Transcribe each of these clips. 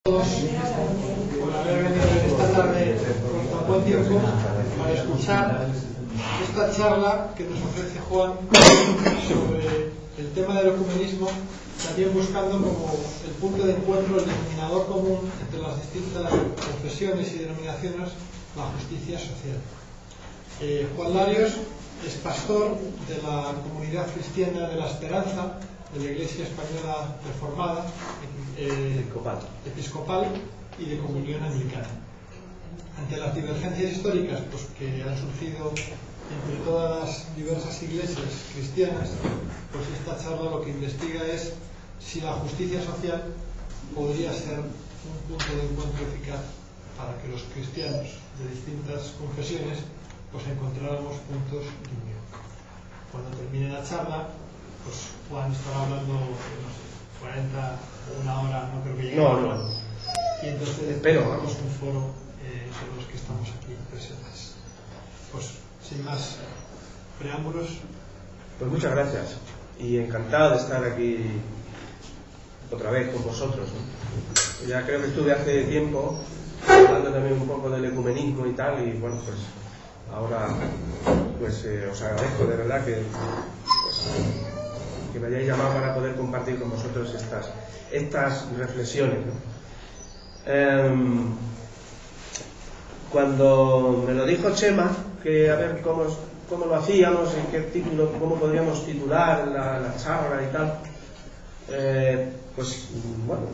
Todos por haber venido esta tarde con tan buen tiempo para escuchar esta charla que nos ofrece Juan sobre el tema del ecumenismo, también buscando como el punto de encuentro, el denominador común entre las distintas confesiones y denominaciones, la justicia social. Juan Larios es pastor de la comunidad cristiana de la Esperanza, de la Iglesia Española Reformada, episcopal y de comunión anglicana. Ante las divergencias históricas que han surgido entre todas las diversas iglesias cristianas, pues esta charla lo que investiga es si la justicia social podría ser un punto de encuentro eficaz para que los cristianos de distintas confesiones pues encontráramos puntos de unión. Cuando termine la charla, pues Juan estará hablando, no sé, 40 o una hora, no creo que llegue. No. Y entonces espero, hagamos un foro de los que estamos aquí presentes. Pues sin más preámbulos. Pues muchas gracias y encantado de estar aquí otra vez con vosotros, ¿no? Ya creo que estuve hace tiempo hablando también un poco del ecumenismo y tal, y bueno, pues ahora pues os agradezco de verdad que me hayáis llamado para poder compartir con vosotros estas reflexiones, ¿no? Cuando me lo dijo Chema, que a ver cómo lo hacíamos, en qué título, cómo podríamos titular la charla y tal, pues bueno,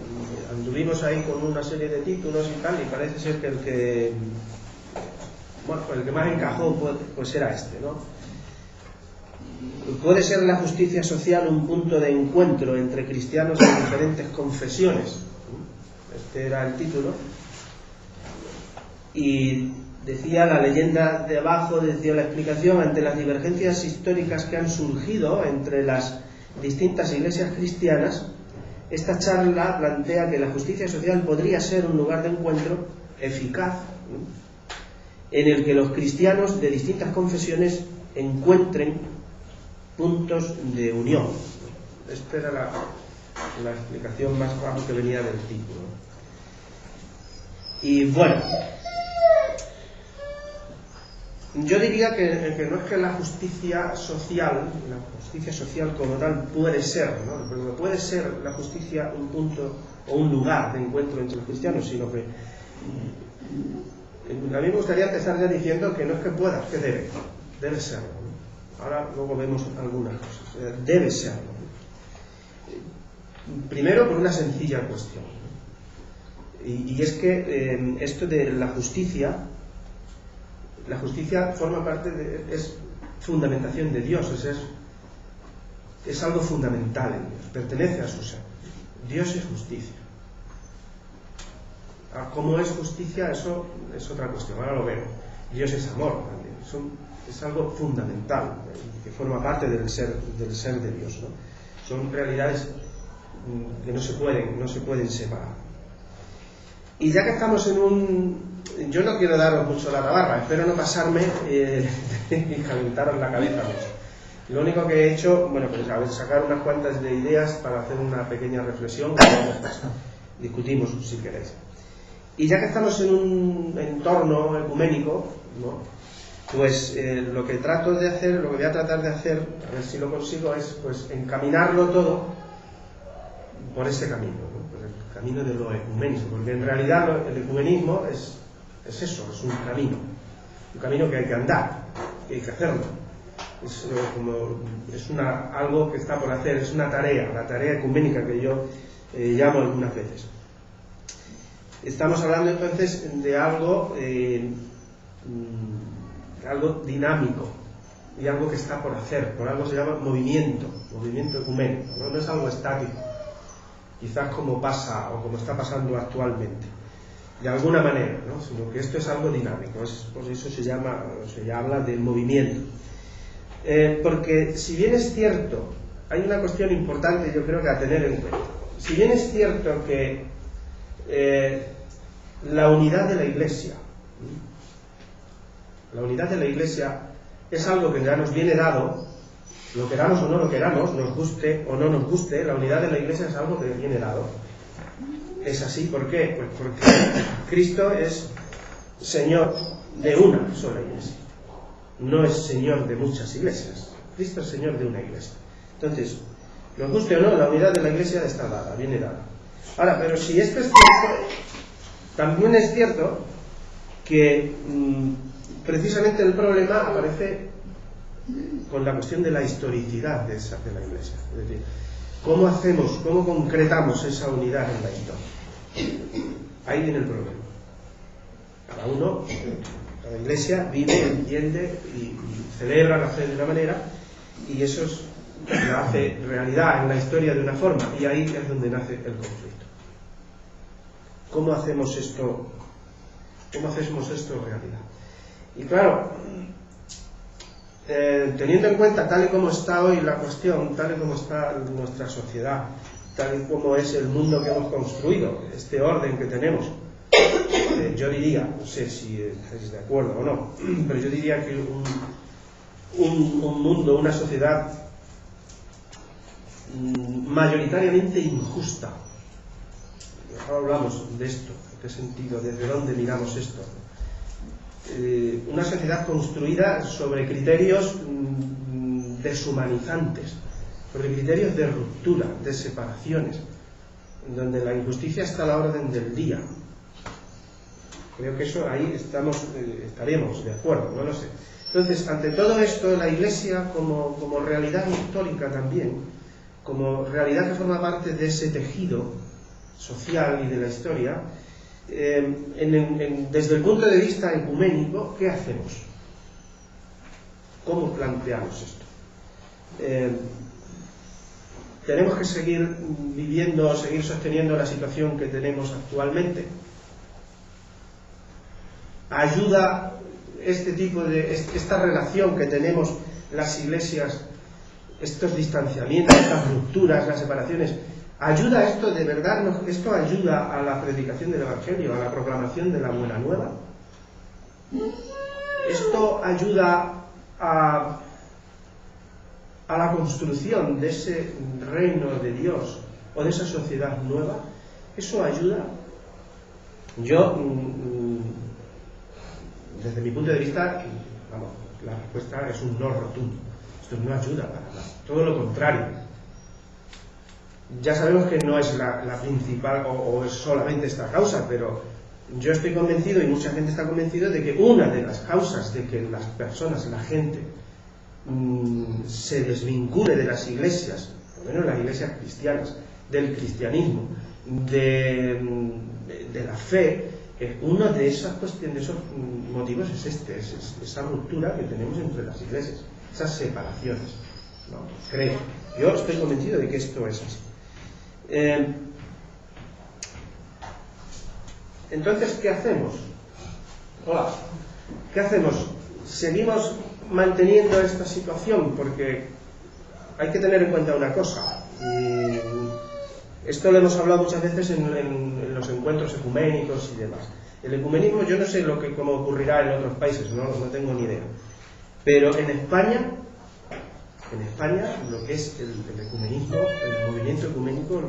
anduvimos ahí con una serie de títulos y tal, y parece ser que el que más encajó pues era este, ¿no? ¿Puede ser la justicia social un punto de encuentro entre cristianos de diferentes confesiones? Este era el título. Y decía la leyenda de abajo, decía la explicación, ante las divergencias históricas que han surgido entre las distintas iglesias cristianas, esta charla plantea que la justicia social podría ser un lugar de encuentro eficaz, ¿no?, en el que los cristianos de distintas confesiones encuentren puntos de unión. Esta era la explicación más bajo que venía del título. Y bueno, yo diría que no es que la justicia social como tal puede ser, ¿no? Porque puede ser la justicia un punto o un lugar de encuentro entre los cristianos, sino que a mí me gustaría empezar ya diciendo que no es que pueda, es que debe serlo, ¿no? Ahora luego vemos algunas cosas. Debe serlo, ¿no? Primero por una sencilla cuestión, ¿no? Y es que esto de la justicia forma parte es fundamentación de Dios, es algo fundamental en Dios, pertenece a su ser. Dios es justicia. ¿Cómo es justicia? Eso es otra cuestión, ahora lo veo. Dios es amor también, es algo fundamental que forma parte del ser de Dios, ¿no? Son realidades que no se pueden separar. Y ya que estamos yo no quiero daros mucho la tabarra, espero no pasarme y calentaros la cabeza mucho. Lo único que he hecho, bueno, pues a ver, sacar unas cuantas de ideas para hacer una pequeña reflexión, discutimos si queréis. Y ya que estamos en un entorno ecuménico, ¿no?, pues lo que voy a tratar de hacer, a ver si lo consigo, es pues encaminarlo todo por ese camino, ¿no?, por el camino de lo ecuménico, porque en realidad el ecumenismo es eso, es un camino que hay que andar, que hay que hacerlo. Es algo que está por hacer, es una tarea, la tarea ecuménica que yo llamo algunas veces. Estamos hablando entonces de algo dinámico y algo que está por hacer, por algo se llama movimiento ecuménico, ¿no? No es algo estático, quizás como pasa o como está pasando actualmente, de alguna manera, ¿no?, sino que esto es algo dinámico, por eso se habla del movimiento. Porque si bien es cierto, hay una cuestión importante yo creo que a tener en cuenta. Si bien es cierto que la unidad de la Iglesia es algo que ya nos viene dado, lo queramos o no lo queramos, nos guste o no nos guste, la unidad de la Iglesia es algo que viene dado. es así. ¿Por qué? Pues porque Cristo es Señor de una sola iglesia, no es Señor de muchas iglesias. Cristo es Señor de una iglesia. Entonces, nos guste o no, la unidad de la iglesia está dada, viene dada. Ahora, pero si esto es cierto, también es cierto que precisamente el problema aparece con la cuestión de la historicidad de la iglesia. Es decir, ¿cómo hacemos, cómo concretamos esa unidad en la historia? Ahí viene el problema. Cada iglesia vive, entiende y celebra la fe de una manera, y eso la hace realidad en la historia de una forma, y ahí es donde nace el conflicto. ¿Cómo hacemos esto? ¿Cómo hacemos esto realidad? Y claro, teniendo en cuenta tal y como está hoy la cuestión, tal y como está nuestra sociedad, tal y como es el mundo que hemos construido, este orden que tenemos, yo diría, no sé si estáis de acuerdo o no, pero yo diría que un mundo, una sociedad mayoritariamente injusta. Ahora hablamos de esto, en qué sentido, desde dónde miramos esto. Una sociedad construida sobre criterios deshumanizantes, sobre criterios de ruptura, de separaciones, donde la injusticia está a la orden del día. Creo que eso ahí estaremos de acuerdo, no lo sé. Entonces, ante todo esto, la Iglesia como realidad histórica también, como realidad que forma parte de ese tejido social y de la historia, desde el punto de vista ecuménico, ¿qué hacemos? ¿Cómo planteamos esto? ¿Tenemos que seguir viviendo, seguir sosteniendo la situación que tenemos actualmente? ¿Ayuda esta relación que tenemos las iglesias, estos distanciamientos, estas rupturas, las separaciones? ¿Ayuda esto de verdad? ¿Esto ayuda a la predicación del Evangelio, a la proclamación de la buena nueva? ¿Esto ayuda a la construcción de ese reino de Dios o de esa sociedad nueva? ¿Eso ayuda? Yo, desde mi punto de vista, la respuesta es un no rotundo. Esto no ayuda para nada, todo lo contrario. Ya sabemos que no es la principal o es solamente esta causa, pero yo estoy convencido, y mucha gente está convencido, de que una de las causas de que las personas, la gente, se desvincule de las iglesias, por lo menos las iglesias cristianas, del cristianismo, de la fe, uno de esas cuestiones, de esos motivos es esa ruptura que tenemos entre las iglesias, esas separaciones, ¿no? Creo, yo estoy convencido de que esto es así. Entonces, ¿qué hacemos? Hola, ¿qué hacemos? ¿Seguimos manteniendo esta situación? Porque hay que tener en cuenta una cosa, y esto lo hemos hablado muchas veces en los encuentros ecuménicos y demás. El ecumenismo, yo no sé cómo ocurrirá en otros países, no tengo ni idea, pero en España lo que es el ecumenismo, el movimiento ecuménico,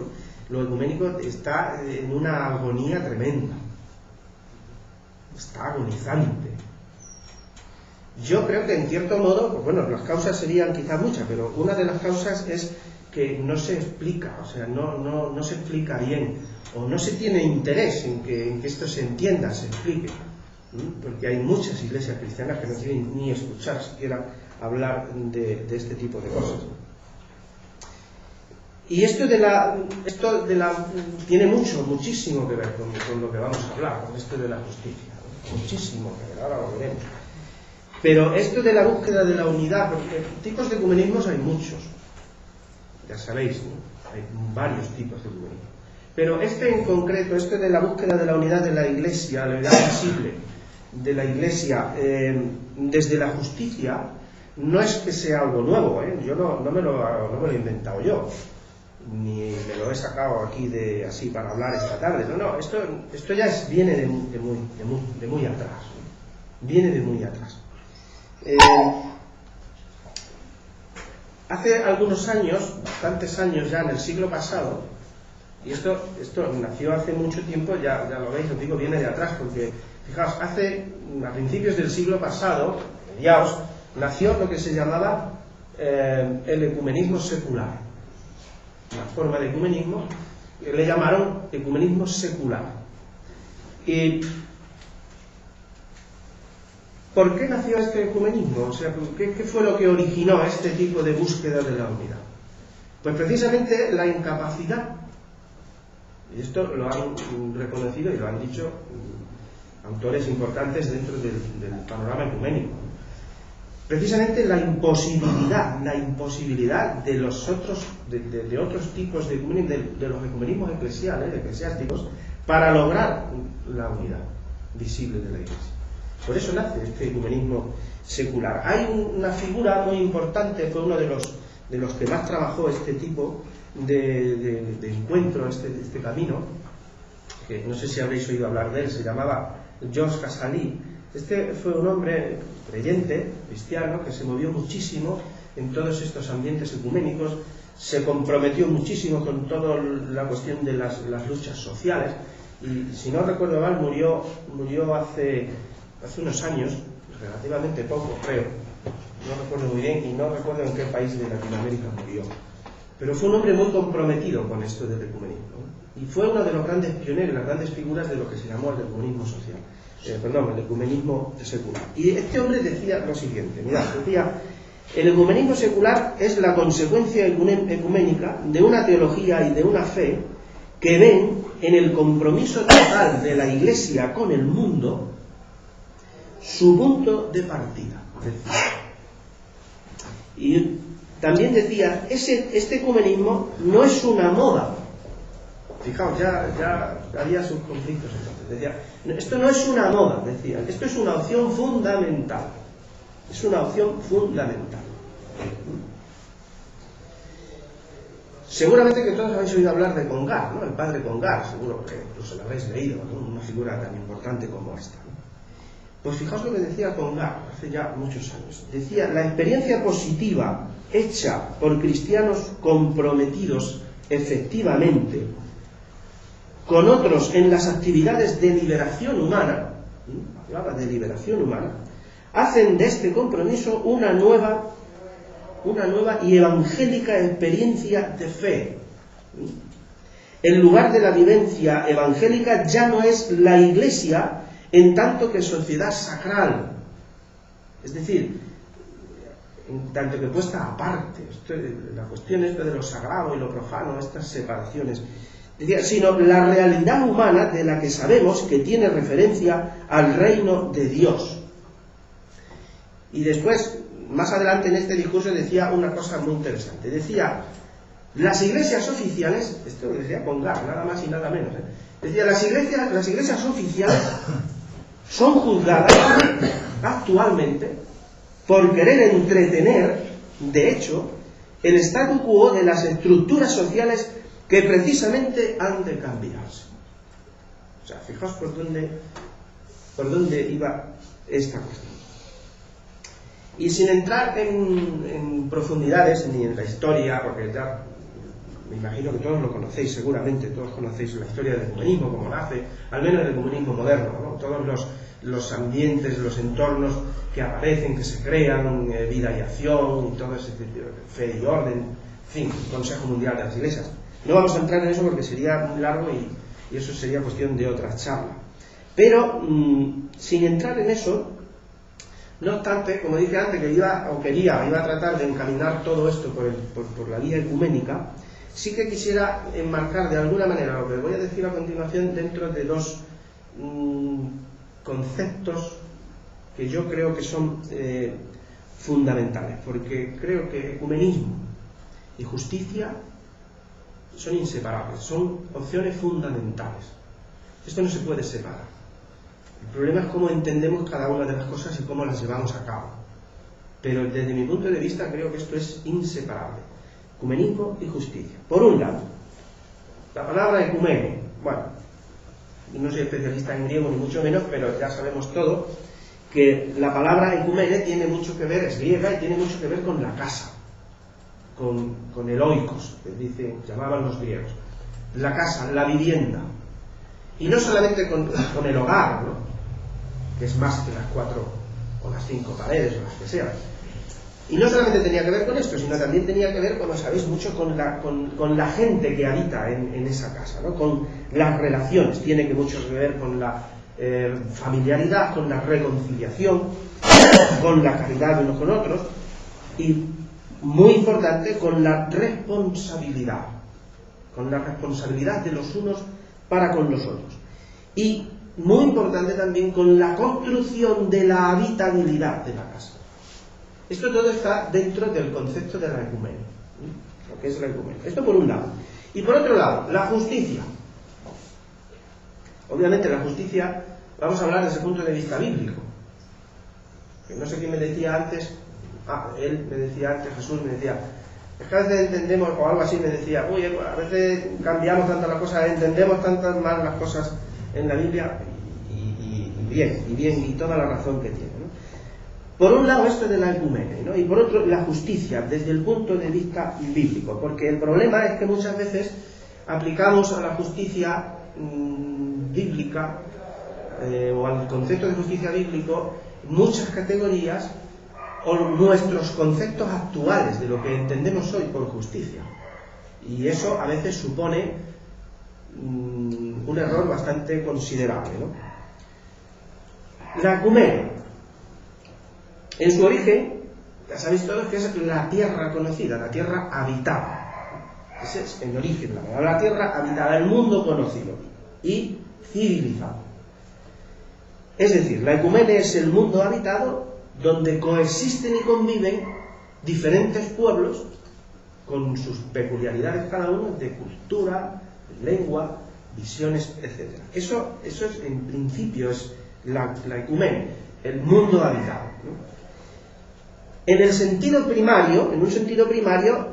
lo ecuménico está en una agonía tremenda, está agonizante. Yo creo que en cierto modo, pues bueno, las causas serían quizás muchas, pero una de las causas es que no se explica, o sea, no se explica bien, o no se tiene interés en que esto se entienda, se explique, porque hay muchas iglesias cristianas que no quieren ni escuchar siquiera hablar de este tipo de cosas. Y esto tiene muchísimo que ver con lo que vamos a hablar, con esto de la justicia, ¿no? Muchísimo que ver, ahora lo veremos. Pero esto de la búsqueda de la unidad, porque tipos de ecumenismos hay muchos, ya sabéis, ¿no? Hay varios tipos de ecumenismo. Pero este en concreto, este de la búsqueda de la unidad de la Iglesia, la unidad visible de la Iglesia desde la justicia, no es que sea algo nuevo, ¿eh? Yo no me lo he inventado yo, ni me lo he sacado aquí así para hablar esta tarde. No, esto ya viene de muy atrás, ¿no? Viene de muy atrás. Hace algunos años, bastantes años ya, en el siglo pasado, Y esto nació hace mucho tiempo, ya lo veis, os digo, viene de atrás, porque, fijaos, a principios del siglo pasado, mediados, nació lo que se llamaba el ecumenismo secular. Una forma de ecumenismo que le llamaron ecumenismo secular. ¿Y por qué nació este ecumenismo? O sea, ¿qué fue lo que originó este tipo de búsqueda de la unidad? Pues precisamente la incapacidad. Y esto lo han reconocido y lo han dicho autores importantes dentro del panorama ecuménico. Precisamente la imposibilidad de los otros tipos de ecumenismo, de los ecumenismos eclesiásticos, para lograr la unidad visible de la Iglesia. Por eso nace este ecumenismo secular. Hay una figura muy importante, fue uno de los que más trabajó este tipo de encuentro, este camino, que no sé si habréis oído hablar de él, se llamaba Georges Casali. Este fue un hombre creyente, cristiano, que se movió muchísimo en todos estos ambientes ecuménicos, se comprometió muchísimo con toda la cuestión de las luchas sociales, y si no recuerdo mal murió hace unos años, relativamente poco creo, no recuerdo muy bien, y no recuerdo en qué país de Latinoamérica murió, pero fue un hombre muy comprometido con esto del ecumenismo, y fue uno de los grandes pioneros, las grandes figuras de lo que se llamó el ecumenismo social. El ecumenismo secular. Y este hombre decía lo siguiente, mirad, decía: el ecumenismo secular es la consecuencia ecuménica de una teología y de una fe que ven en el compromiso total de la Iglesia con el mundo su punto de partida. Y también decía, este ecumenismo no es una moda. Fijaos, ya había sus conflictos entonces. Decía, esto no es una moda, decía, esto es una opción fundamental. Es una opción fundamental. Seguramente que todos habéis oído hablar de Congar, ¿no? El padre Congar, seguro que incluso lo habréis leído, ¿no? Una figura tan importante como esta, ¿no? Pues fijaos lo que decía Congar hace ya muchos años. Decía, la experiencia positiva hecha por cristianos comprometidos efectivamente con otros en las actividades de liberación humana, hablaba de liberación humana, hacen de este compromiso una nueva y evangélica experiencia de fe. El lugar de la vivencia evangélica ya no es la Iglesia en tanto que sociedad sacral, es decir, en tanto que puesta aparte, la cuestión esta de lo sagrado y lo profano, estas separaciones, sino la realidad humana de la que sabemos que tiene referencia al reino de Dios. Y después, más adelante en este discurso, decía una cosa muy interesante. Decía, las iglesias oficiales, esto lo decía Congar, nada más y nada menos, decía, las iglesias oficiales son juzgadas actualmente por querer entretener, de hecho, el statu quo de las estructuras sociales que precisamente han de cambiarse. O sea, fijaos por dónde iba esta cuestión. Y sin entrar en profundidades ni en la historia, porque ya me imagino que todos lo conocéis, seguramente todos conocéis la historia del ecumenismo, como nace, al menos el ecumenismo moderno, ¿no? Todos los ambientes, los entornos que aparecen, que se crean, vida y acción, y todo ese tipo de fe y orden, en fin, Consejo Mundial de las Iglesias. No vamos a entrar en eso porque sería muy largo y eso sería cuestión de otra charla. Pero, sin entrar en eso, no obstante, como dije antes, que iba a tratar de encaminar todo esto por la vía ecuménica, sí que quisiera enmarcar de alguna manera lo que voy a decir a continuación dentro de dos conceptos que yo creo que son fundamentales, porque creo que ecumenismo y justicia son inseparables, son opciones fundamentales. Esto no se puede separar. El problema es cómo entendemos cada una de las cosas y cómo las llevamos a cabo. Pero desde mi punto de vista creo que esto es inseparable. Ecumenismo y justicia. Por un lado, la palabra ecumene. Bueno, no soy especialista en griego ni mucho menos, pero ya sabemos todo que la palabra ecumene tiene mucho que ver, es griega y tiene mucho que ver con la casa, con el oikos, que llamaban los griegos. la casa, la vivienda. Y no solamente con el hogar, ¿no?, que es más que las 4 o las 5 paredes o las que sean. Y no solamente tenía que ver con esto, sino también tenía que ver, como sabéis, mucho con la gente que habita en esa casa, ¿no?, con las relaciones. Tiene que mucho que ver con la familiaridad, con la reconciliación, con la caridad de unos con otros, y muy importante, con la responsabilidad de los unos para con los otros. Y muy importante también con la construcción de la habitabilidad de la casa. Esto todo está dentro del concepto de la ecumenia, lo que es la ecumenia. Esto por un lado. Y por otro lado, la justicia. Obviamente la justicia, vamos a hablar desde el punto de vista bíblico. Que no sé quién me decía antes, él me decía antes, Jesús me decía, es que a veces entendemos, o algo así me decía, uy, a veces cambiamos tantas las cosas, entendemos tantas más las cosas en la Biblia, y bien, y toda la razón que tiene, ¿no? Por un lado esto de la ecumenia, ¿no?, y por otro la justicia desde el punto de vista bíblico, porque el problema es que muchas veces aplicamos a la justicia bíblica o al concepto de justicia bíblico muchas categorías o nuestros conceptos actuales de lo que entendemos hoy por justicia, y eso a veces supone un error bastante considerable, ¿no? La ecumenia, en su origen, ya sabéis todos que es la tierra conocida, la tierra habitada. Ese es en origen la tierra habitada, el mundo conocido y civilizado. Es decir, la ecumenia es el mundo habitado donde coexisten y conviven diferentes pueblos con sus peculiaridades cada uno de cultura, de lengua, visiones, etc. Eso es, en principio, es la ecumenia, el mundo habitado, ¿no? En un sentido primario,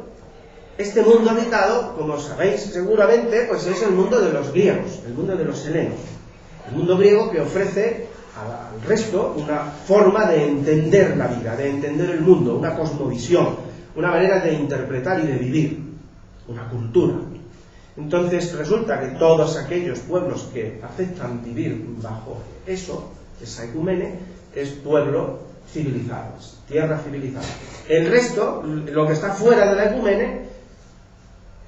este mundo habitado, como sabéis seguramente, pues es el mundo de los griegos, el mundo de los helenos. El mundo griego que ofrece al resto una forma de entender la vida, de entender el mundo, una cosmovisión, una manera de interpretar y de vivir, una cultura. Entonces resulta que todos aquellos pueblos que aceptan vivir bajo esa ecumenia, es pueblo civilizado, es tierra civilizada. El resto, lo que está fuera de la ecumenia,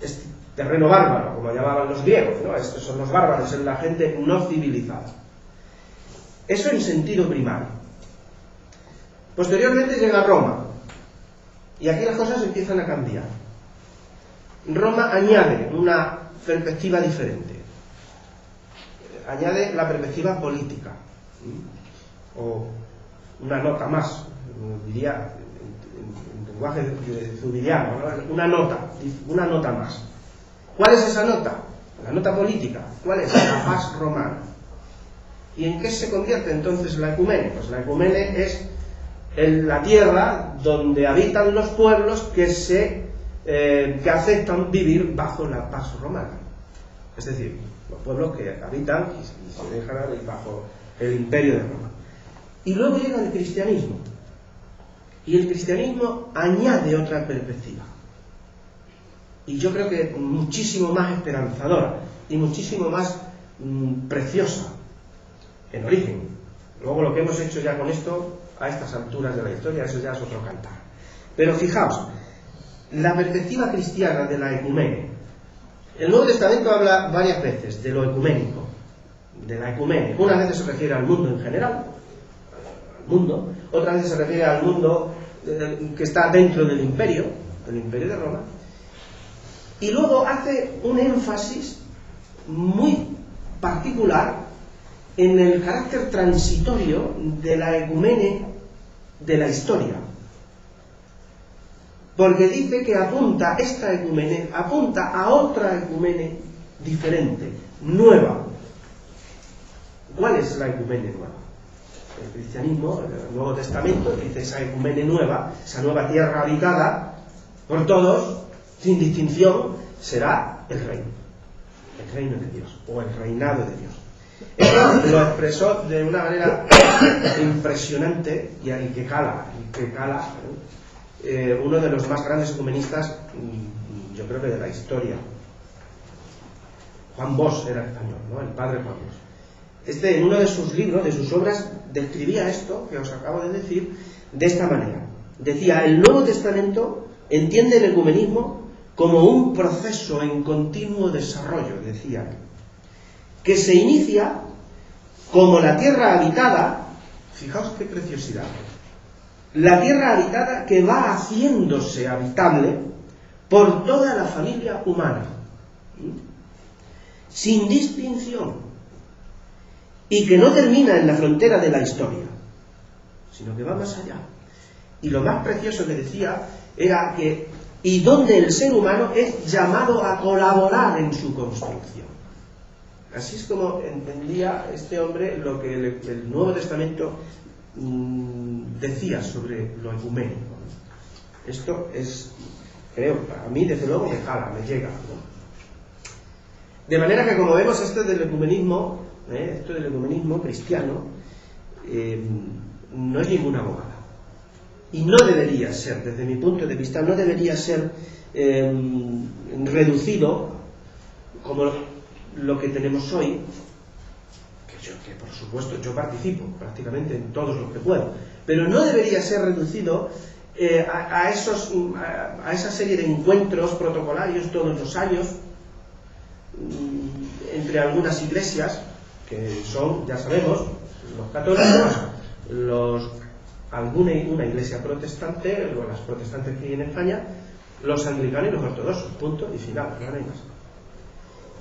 es terreno bárbaro, como llamaban los griegos, ¿no? Estos son los bárbaros, es la gente no civilizada. Eso en sentido primario. Posteriormente llega Roma, y aquí las cosas empiezan a cambiar. Roma añade una perspectiva diferente, añade la perspectiva política, o una nota más, diría en lenguaje zubiliano, ¿no?, una nota más. ¿Cuál es esa nota? La nota política. ¿Cuál es? La paz romana. ¿Y en qué se convierte entonces la ecumenia? Pues la ecumenia es la tierra donde habitan los pueblos que aceptan vivir bajo la paz romana. Es decir, los pueblos que habitan y se dejan bajo el imperio de Roma. Y luego llega el cristianismo. Y el cristianismo añade otra perspectiva. Y yo creo que muchísimo más esperanzadora y muchísimo más preciosa en origen. Luego lo que hemos hecho ya con esto, a estas alturas de la historia, eso ya es otro cantar. Pero fijaos, la perspectiva cristiana de la ecumenia. El Nuevo Testamento habla varias veces de lo ecuménico, de la ecumenia. Unas veces se refiere al mundo en general, otras veces se refiere al mundo que está dentro del imperio de Roma, y luego hace un énfasis muy particular en el carácter transitorio de la ecumenia de la historia, porque dice que esta ecumenia apunta a otra ecumenia diferente, nueva. ¿Cuál es la ecumenia nueva? El cristianismo, el Nuevo Testamento, dice esa ecumenia nueva, esa nueva tierra habitada por todos, sin distinción, será el reino de Dios, o el reinado de Dios. Eso lo expresó de una manera impresionante y que cala, uno de los más grandes ecumenistas, yo creo que de la historia. Juan Bosch era español, ¿no? El padre Juan Bosch. En uno de sus libros, de sus obras, describía esto que os acabo de decir de esta manera. Decía: el Nuevo Testamento entiende el ecumenismo como un proceso en continuo desarrollo, decía él, que se inicia como la tierra habitada. Fijaos qué preciosidad. La tierra habitada que va haciéndose habitable por toda la familia humana, sin distinción, y que no termina en la frontera de la historia, sino que va más allá. Y lo más precioso que decía era que, y donde el ser humano es llamado a colaborar en su construcción. Así es como entendía este hombre lo que el Nuevo Testamento decía sobre lo ecuménico. Esto es, creo, a mí desde luego me jala, me llega, ¿no? De manera que, como vemos, esto del ecumenismo cristiano no es ninguna abogada. Y no debería ser, desde mi punto de vista, no debería ser reducido como lo que tenemos hoy, que por supuesto yo participo prácticamente en todos los que puedo, pero no debería ser reducido a esa serie de encuentros protocolarios todos los años entre algunas iglesias, que son, ya sabemos, los católicos, una iglesia protestante, o las protestantes que hay en España, los anglicanos y los ortodoxos, punto y final, no hay más.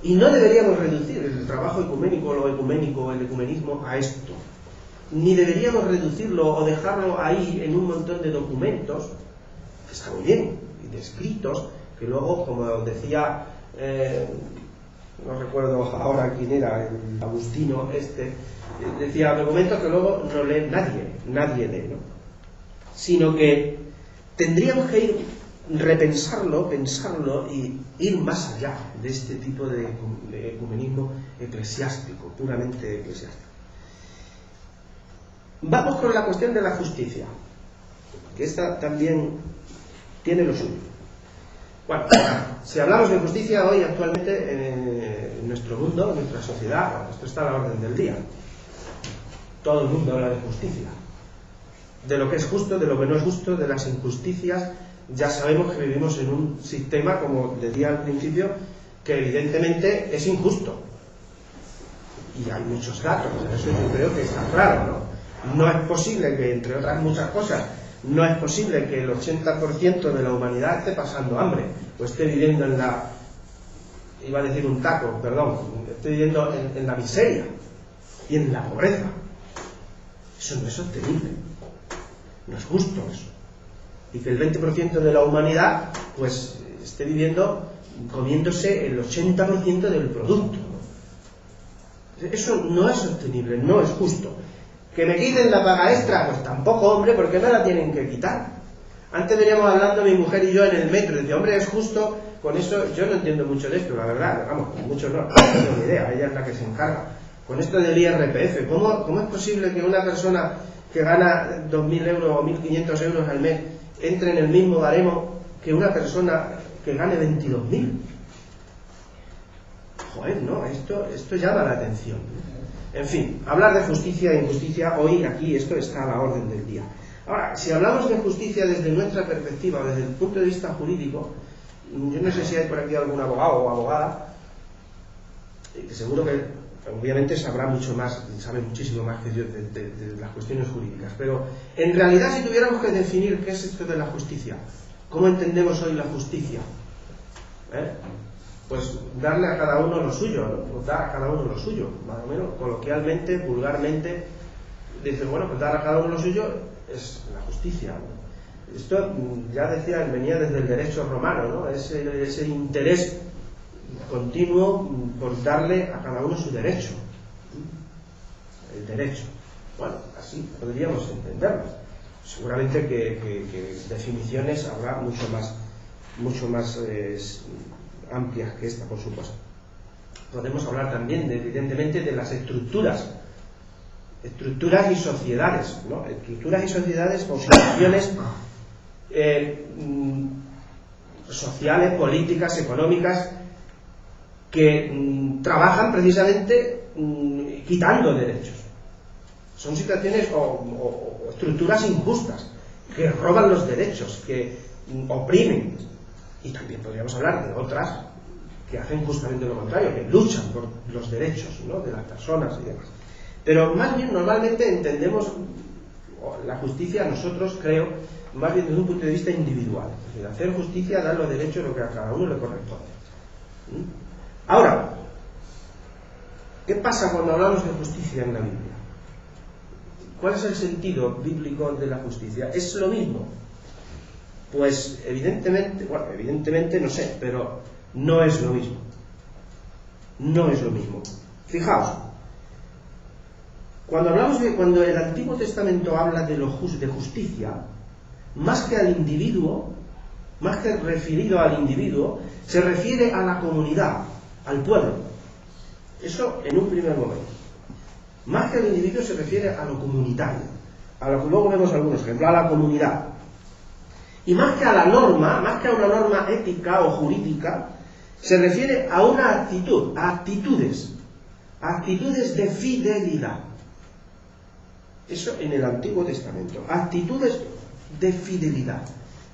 Y no deberíamos reducir el trabajo ecuménico, el ecumenismo a esto, ni deberíamos reducirlo o dejarlo ahí en un montón de documentos, que está muy bien, y de escritos, que luego, como decía, no recuerdo ahora quién era, el Agustino decía documentos que luego no lee nadie lee, ¿no? Sino que tendríamos que repensarlo, pensarlo y ir más allá de este tipo de ecumenismo eclesiástico, puramente eclesiástico. Vamos con la cuestión de la justicia, que esta también tiene lo suyo. Bueno, si hablamos de justicia hoy actualmente en nuestro mundo, en nuestra sociedad, esto está a la orden del día. Todo el mundo habla de justicia, de lo que es justo, de lo que no es justo, de las injusticias. Ya sabemos que vivimos en un sistema, como decía al principio, que evidentemente es injusto. Y hay muchos datos, eso yo creo que está claro, ¿no? No es posible que, entre otras muchas cosas, no es posible que el 80% de la humanidad esté pasando hambre, o esté viviendo iba a decir un taco, perdón, esté viviendo en la miseria y en la pobreza. Eso no es sostenible, no es justo eso. Y que el 20% de la humanidad pues esté viviendo, comiéndose el 80% del producto, ¿no? Eso no es sostenible, no es justo. ¿Que me quiten la paga extra? Pues tampoco, hombre, porque no la tienen que quitar. Antes veníamos hablando mi mujer y yo en el metro, y decía, hombre, es justo, con eso yo no entiendo mucho de esto, la verdad, vamos, mucho no tengo ni idea, ella es la que se encarga. Con esto del IRPF, ¿cómo es posible que una persona que gana 2.000 euros o 1.500 euros al mes entre en el mismo baremo que una persona que gane 22.000? Joder, no, esto llama la atención. En fin, hablar de justicia e injusticia hoy aquí, esto está a la orden del día. Ahora, si hablamos de justicia desde nuestra perspectiva, desde el punto de vista jurídico, yo no sé si hay por aquí algún abogado o abogada, que seguro que obviamente sabrá mucho más, sabe muchísimo más que yo de las cuestiones jurídicas, pero en realidad, si tuviéramos que definir qué es esto de la justicia, ¿cómo entendemos hoy la justicia? Pues darle a cada uno lo suyo, ¿no? Pues dar a cada uno lo suyo, más o menos, coloquialmente, vulgarmente, dice, bueno, pues dar a cada uno lo suyo es la justicia, ¿no? Esto, ya decía, venía desde el derecho romano, ¿no? Ese interés continuo por darle a cada uno su derecho. El derecho. Bueno, así podríamos entenderlo. Seguramente que definiciones habrá mucho más amplias que esta, por supuesto. Podemos hablar también, evidentemente, de las estructuras y sociedades, ¿no? Estructuras y sociedades o situaciones sociales, políticas, económicas, que trabajan precisamente quitando derechos. Son situaciones o estructuras injustas, que roban los derechos, que oprimen. Y también podríamos hablar de otras que hacen justamente lo contrario, que luchan por los derechos, ¿no?, de las personas y demás. Pero más bien normalmente entendemos la justicia, nosotros creo, más bien desde un punto de vista individual. Es decir, hacer justicia, dar los derechos, lo que a cada uno le corresponde. Ahora, ¿qué pasa cuando hablamos de justicia en la Biblia? ¿Cuál es el sentido bíblico de la justicia? ¿Es lo mismo? Pues evidentemente no sé, pero no es lo mismo. No es lo mismo. Fijaos, cuando el Antiguo Testamento habla de justicia, más que al individuo, más que referido al individuo, se refiere a la comunidad, al pueblo. Eso en un primer momento. Más que al individuo se refiere a lo comunitario, a lo que luego vemos algunos ejemplos, a la comunidad. Y más que a la norma, más que a una norma ética o jurídica, se refiere a una actitud, a actitudes de fidelidad. Eso en el Antiguo Testamento, actitudes de fidelidad.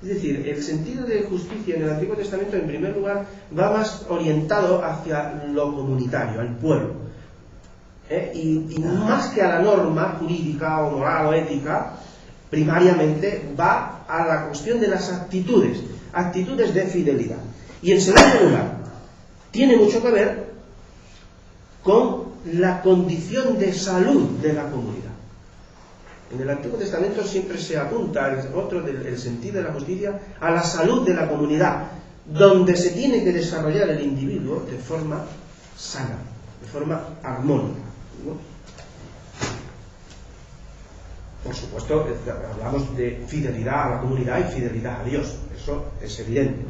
Es decir, el sentido de justicia en el Antiguo Testamento, en primer lugar, va más orientado hacia lo comunitario, al pueblo. Y más que a la norma jurídica o moral o ética, primariamente va a la cuestión de las actitudes de fidelidad. Y en segundo lugar, tiene mucho que ver con la condición de salud de la comunidad. En el Antiguo Testamento siempre se apunta, el sentido de la justicia, a la salud de la comunidad, donde se tiene que desarrollar el individuo de forma sana, de forma armónica, ¿no? Por supuesto, hablamos de fidelidad a la comunidad y fidelidad a Dios, eso es evidente.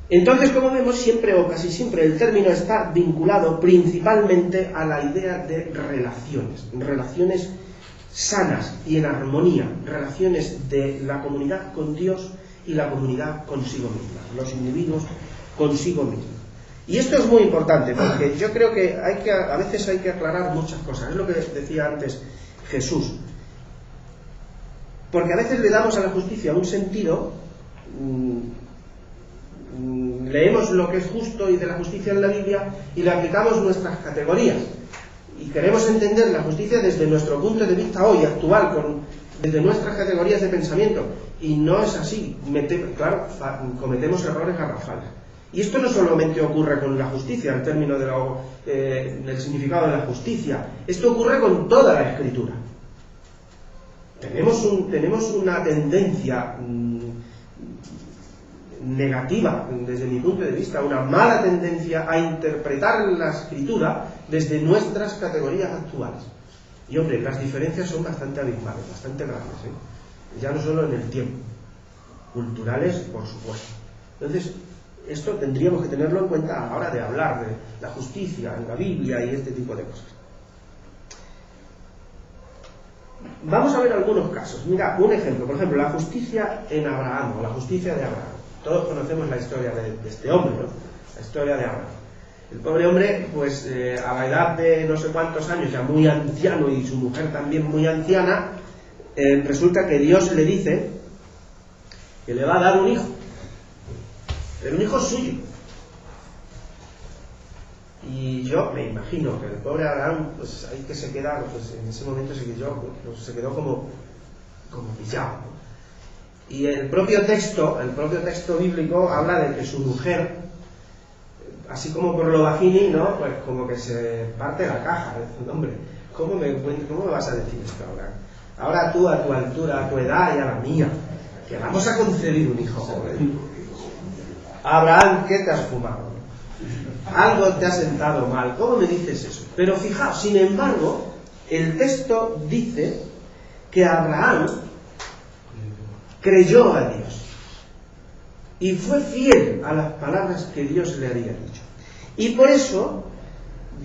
Entonces, como vemos, siempre o casi siempre el término está vinculado principalmente a la idea de relaciones sanas y en armonía, relaciones de la comunidad con Dios y la comunidad consigo misma, los individuos consigo mismos. Y esto es muy importante, porque yo creo que a veces hay que aclarar muchas cosas. Es lo que decía antes Jesús. Porque a veces le damos a la justicia un sentido, leemos lo que es justo y de la justicia en la Biblia y le aplicamos nuestras categorías. Y queremos entender la justicia desde nuestro punto de vista hoy, actual, desde nuestras categorías de pensamiento. Y no es así. Claro, cometemos errores garrafales. Y esto no solamente ocurre con la justicia, en términos del significado de la justicia. Esto ocurre con toda la Escritura. Tenemos una tendencia negativa, desde mi punto de vista, una mala tendencia a interpretar la Escritura desde nuestras categorías actuales. Y hombre, las diferencias son bastante abismales, bastante grandes, ya no solo en el tiempo, culturales, por supuesto. Entonces, esto tendríamos que tenerlo en cuenta a la hora de hablar de la justicia en la Biblia y este tipo de cosas. Vamos a ver algunos casos. Mira, un ejemplo, por ejemplo, la justicia en Abraham, o la justicia de Abraham. Todos conocemos la historia de este hombre, ¿no? La historia de Abraham. El pobre hombre, pues a la edad de no sé cuántos años, ya muy anciano, y su mujer también muy anciana, resulta que Dios le dice que le va a dar un hijo. Pero un hijo suyo. Y yo me imagino que el pobre Abraham, pues ahí que se queda, pues en ese momento se quedó como pillado, ¿no? Y el propio texto bíblico habla de que su mujer, así como por lo bajini, ¿no? Pues como que se parte la caja. Dice, hombre, ¿cómo me vas a decir esto ahora? Ahora tú, a tu altura, a tu edad y a la mía, que vamos a concebir un hijo joven. Abraham, ¿qué te has fumado? Algo te ha sentado mal. ¿Cómo me dices eso? Pero fijaos, sin embargo, el texto dice que Abraham creyó a Dios y fue fiel a las palabras que Dios le había dicho. Y por eso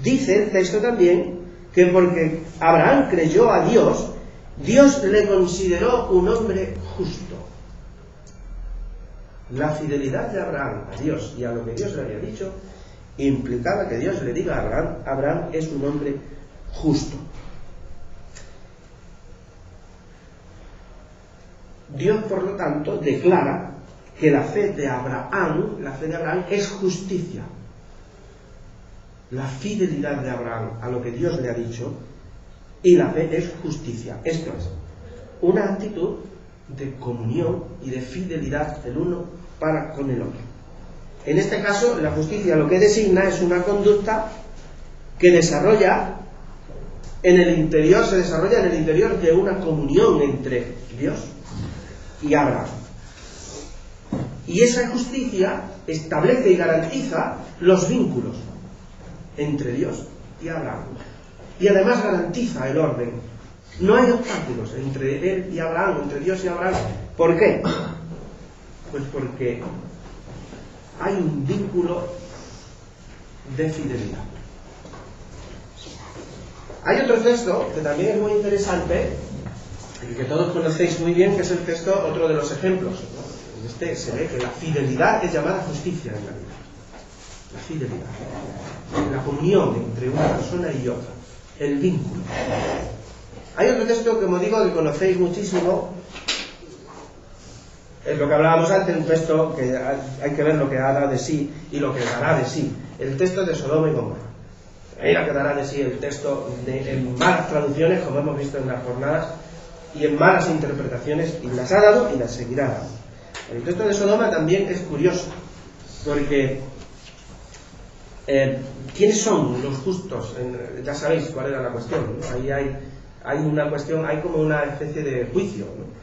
dice el texto también que porque Abraham creyó a Dios, Dios le consideró un hombre justo. La fidelidad de Abraham a Dios y a lo que Dios le había dicho implicaba que Dios le diga a Abraham: Abraham es un hombre justo. Dios, por lo tanto, declara que la fe de Abraham es justicia. La fidelidad de Abraham a lo que Dios le ha dicho, y la fe es justicia. Esto es una actitud de comunión y de fidelidad del uno para con el otro. En este caso, la justicia lo que designa es una conducta que se desarrolla en el interior de una comunión entre Dios y Abraham. Y esa justicia establece y garantiza los vínculos entre Dios y Abraham. Y además garantiza el orden. No hay obstáculos entre él y Abraham, entre Dios y Abraham. ¿Por qué? Pues porque hay un vínculo de fidelidad. Hay otro texto que también es muy interesante y que todos conocéis muy bien, que es el texto, otro de los ejemplos, ¿no? En este se ve que la fidelidad es llamada justicia en la vida. La fidelidad, la comunión entre una persona y otra, el vínculo. Hay otro texto, como digo, que conocéis muchísimo. Es lo que hablábamos antes, un texto que hay que ver lo que hará de sí y lo que dará de sí. El texto de Sodoma y Gomorra. Era que dará de sí el texto en malas traducciones, como hemos visto en las jornadas, y en malas interpretaciones, y las ha dado y las seguirá dando. El texto de Sodoma también es curioso, porque ¿quiénes son los justos? Ya sabéis cuál era la cuestión, ¿no? Ahí hay una cuestión, hay como una especie de juicio, ¿no?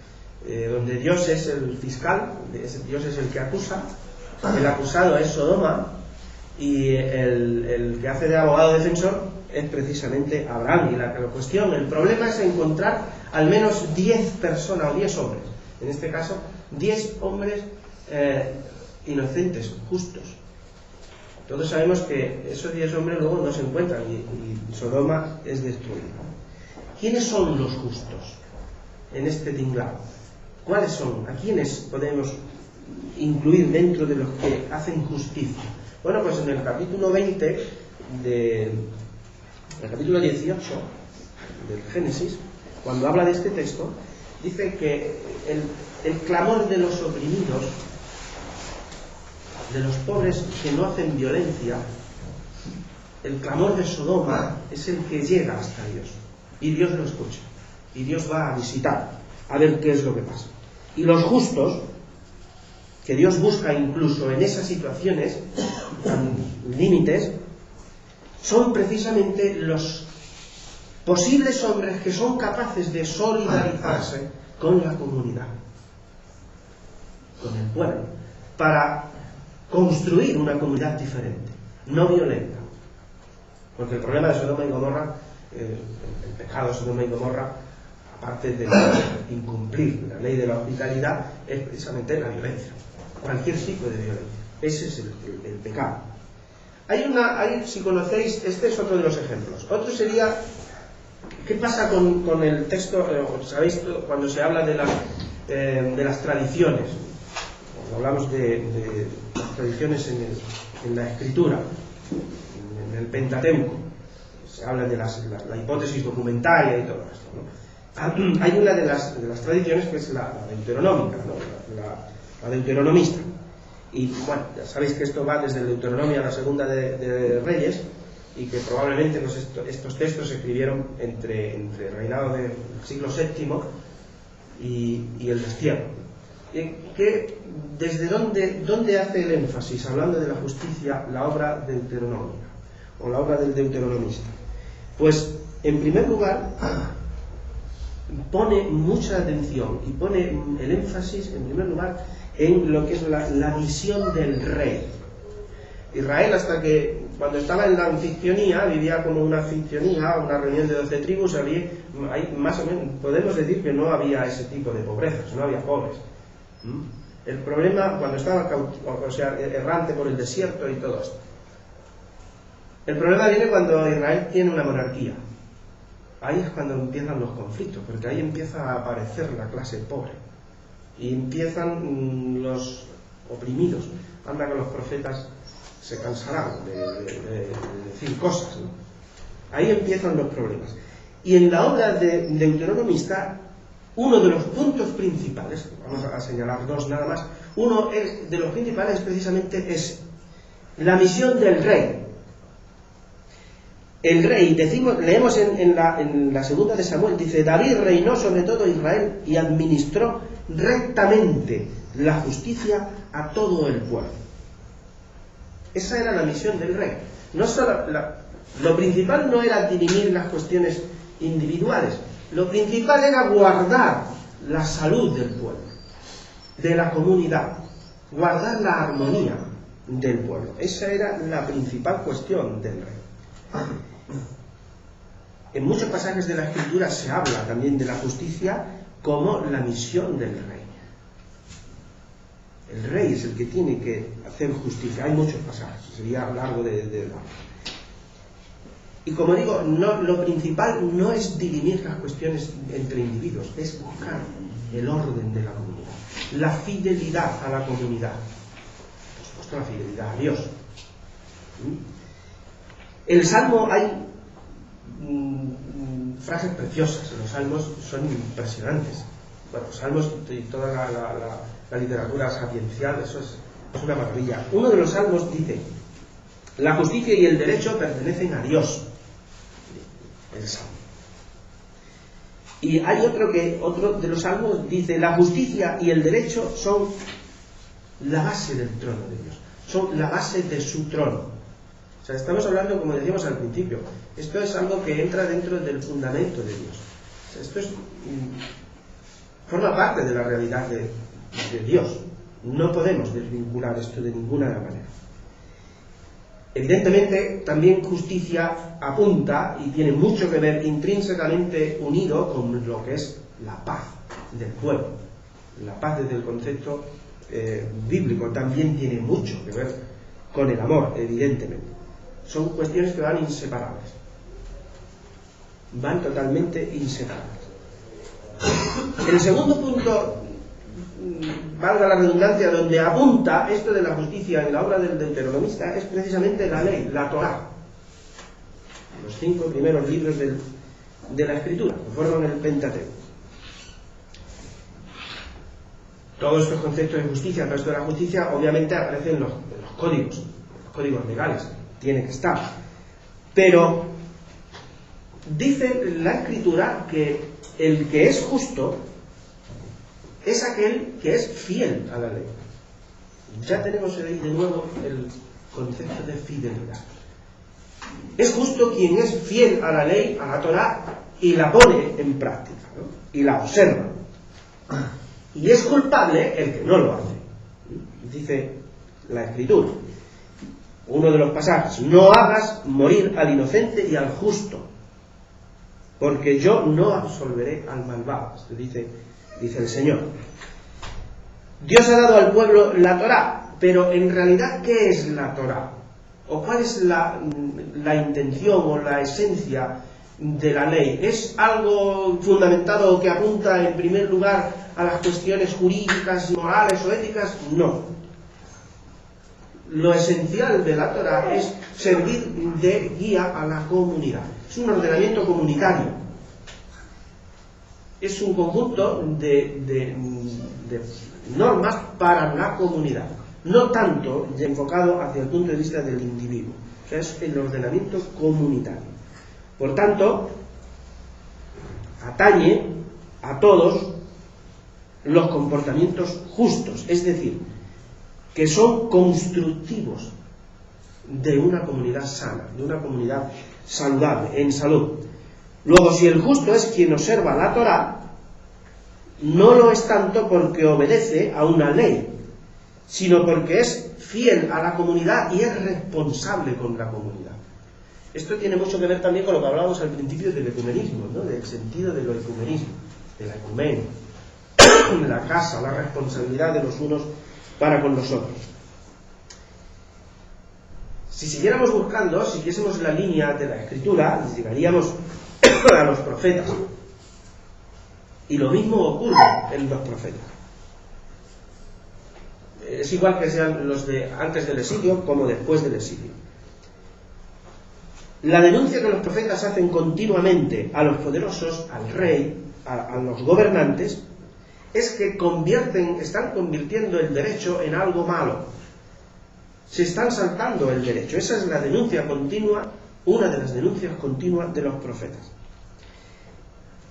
Donde Dios es el fiscal, Dios es el que acusa, el acusado es Sodoma, y el que hace de abogado defensor es precisamente Abraham. Y la cuestión, el problema es encontrar al menos 10 personas o 10 hombres, en este caso 10 hombres inocentes, justos. Todos sabemos que esos 10 hombres luego no se encuentran y Sodoma es destruida. ¿Quiénes son los justos en este tinglado? ¿Cuáles son? ¿A quiénes podemos incluir dentro de los que hacen justicia? Bueno, pues en el capítulo 20 el capítulo 18 del Génesis, cuando habla de este texto, dice que el clamor de los oprimidos, de los pobres que no hacen violencia, el clamor de Sodoma es el que llega hasta Dios, y Dios lo escucha, y Dios va a visitar a ver qué es lo que pasa. Y los justos, que Dios busca incluso en esas situaciones límites, son precisamente los posibles hombres que son capaces de solidarizarse con la comunidad, con el pueblo, para construir una comunidad diferente, no violenta. Porque el problema de Sodoma y Gomorra, el pecado de Sodoma y Gomorra, aparte de incumplir la ley de la hospitalidad, es precisamente la violencia, cualquier tipo de violencia. Ese es el pecado. Si conocéis, este es otro de los ejemplos. Otro sería, ¿qué pasa con el texto? ¿Sabéis cuando se habla de las tradiciones? Cuando hablamos de las tradiciones en la Escritura, en el Pentateuco, se habla de la hipótesis documentaria y todo esto, ¿no? Hay una de las tradiciones que es la deuteronómica, ¿no? la deuteronomista. Y bueno, ya sabéis que esto va desde el Deuteronomio a la Segunda de Reyes, y que probablemente estos textos se escribieron entre el reinado del siglo VII y el destierro. ¿Desde dónde hace el énfasis, hablando de la justicia, la obra deuteronómica o la obra del deuteronomista? Pues, en primer lugar, pone mucha atención y pone el énfasis, en primer lugar, en lo que es la misión del rey. Israel, hasta que cuando estaba en la anfitrionía, vivía como una anfitrionía, una reunión de 12 tribus, más o menos, podemos decir que no había ese tipo de pobrezas, no había pobres. El problema, cuando estaba errante por el desierto y todo esto, el problema viene cuando Israel tiene una monarquía. Ahí es cuando empiezan los conflictos, porque ahí empieza a aparecer la clase pobre y empiezan los oprimidos. Anda, que los profetas se cansarán de decir cosas, ¿no? Ahí empiezan los problemas. Y en la obra de Deuteronomista, uno de los puntos principales, vamos a señalar dos nada más, uno de los principales precisamente es la misión del rey. El rey, leemos en la segunda de Samuel, dice: David reinó sobre todo Israel y administró rectamente la justicia a todo el pueblo. Esa era la misión del rey. No solo lo principal no era dirimir las cuestiones individuales, lo principal era guardar la salud del pueblo, de la comunidad, guardar la armonía del pueblo. Esa era la principal cuestión del rey. En muchos pasajes de la Escritura se habla también de la justicia como la misión del rey. El rey es el que tiene que hacer justicia. Hay muchos pasajes, sería largo de hablar. Y como digo, lo principal no es dirimir las cuestiones entre individuos, es buscar el orden de la comunidad, la fidelidad a la comunidad, por supuesto la fidelidad a Dios. El Salmo, hay frases preciosas, los salmos son impresionantes. Bueno, los salmos y toda la literatura sapiencial, eso es una maravilla. Uno de los salmos dice: la justicia y el derecho pertenecen a Dios. El salmo. Y hay otro de los salmos dice: la justicia y el derecho son la base del trono de Dios, son la base de su trono. O sea, estamos hablando, como decíamos al principio, esto es algo que entra dentro del fundamento de Dios. O sea, esto forma parte de la realidad de Dios. No podemos desvincular esto de ninguna manera. Evidentemente, también justicia apunta y tiene mucho que ver, intrínsecamente unido con lo que es la paz del pueblo. La paz desde el concepto bíblico también tiene mucho que ver con el amor, evidentemente. Son cuestiones que van inseparables. Van totalmente inseparables. El segundo punto, valga la redundancia, donde apunta esto de la justicia en la obra del Deuteronomista, es precisamente la ley, la Torá. Los 5 primeros libros de la Escritura, que forman el Pentateuco. Todos estos conceptos de justicia, el resto de la justicia, obviamente aparecen en los códigos legales, tiene que estar. Pero dice la Escritura que el que es justo es aquel que es fiel a la ley. Ya tenemos ahí de nuevo el concepto de fidelidad. Es justo quien es fiel a la ley, a la Torá, y la pone en práctica, ¿no? Y la observa. Y es culpable el que no lo hace. Dice la Escritura, uno de los pasajes: no hagas morir al inocente y al justo, porque yo no absolveré al malvado. Esto dice el Señor. Dios ha dado al pueblo la Torá, pero en realidad, ¿qué es la Torá? ¿O cuál es la intención o la esencia de la ley? ¿Es algo fundamentado que apunta en primer lugar a las cuestiones jurídicas, morales o éticas? No. Lo esencial de la Torá es servir de guía a la comunidad. Es un ordenamiento comunitario. Es un conjunto de normas para la comunidad, no tanto enfocado hacia el punto de vista del individuo. O sea, es el ordenamiento comunitario. Por tanto, atañe a todos los comportamientos justos, es decir, que son constructivos de una comunidad sana, de una comunidad saludable, en salud. Luego, si el justo es quien observa la Torá, no lo es tanto porque obedece a una ley, sino porque es fiel a la comunidad y es responsable con la comunidad. Esto tiene mucho que ver también con lo que hablábamos al principio del ecumenismo, ¿no? Del sentido del ecumenismo, de la ecumenia, la casa, la responsabilidad de los unos para con los otros. Si siguiéramos buscando, si siguiésemos la línea de la Escritura, llegaríamos a los profetas. Y lo mismo ocurre en los profetas. es igual que sean los de antes del exilio como después del exilio. La denuncia que los profetas hacen continuamente a los poderosos, al rey, a los gobernantes, es que están convirtiendo el derecho en algo malo. Se están saltando el derecho. Esa es la denuncia continua, una de las denuncias continuas de los profetas.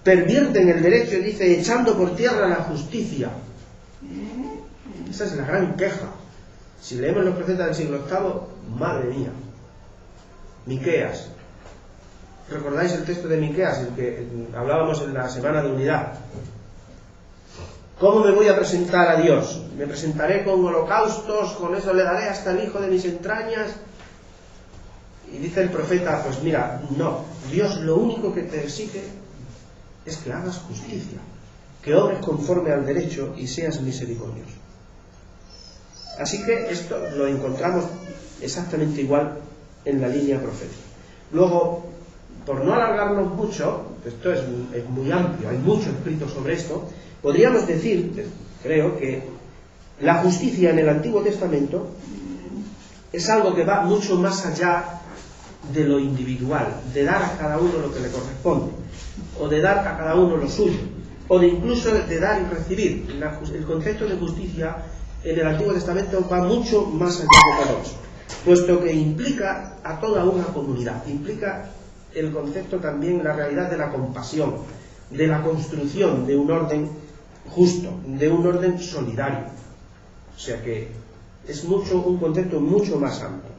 Pervierten el derecho, dice, echando por tierra la justicia. Esa es la gran queja. Si leemos los profetas del siglo VIII, madre mía. Miqueas. ¿Recordáis el texto de Miqueas, el que hablábamos en la Semana de Unidad? ¿Cómo me voy a presentar a Dios? ¿Me presentaré con holocaustos? ¿Con eso le daré hasta el hijo de mis entrañas? Y dice el profeta, pues mira, no. Dios lo único que te exige es que hagas justicia, que obres conforme al derecho y seas misericordioso. Así que esto lo encontramos exactamente igual en la línea profética. Luego, por no alargarnos mucho, esto es muy amplio, hay mucho escrito sobre esto, podríamos decir, creo, que la justicia en el Antiguo Testamento es algo que va mucho más allá de lo individual, de dar a cada uno lo que le corresponde, o de dar a cada uno lo suyo, o de incluso de dar y recibir. El concepto de justicia en el Antiguo Testamento va mucho más allá de todo eso, puesto que implica a toda una comunidad, implica el concepto también, la realidad de la compasión, de la construcción de un orden justo, de un orden solidario. O sea que es un concepto mucho más amplio.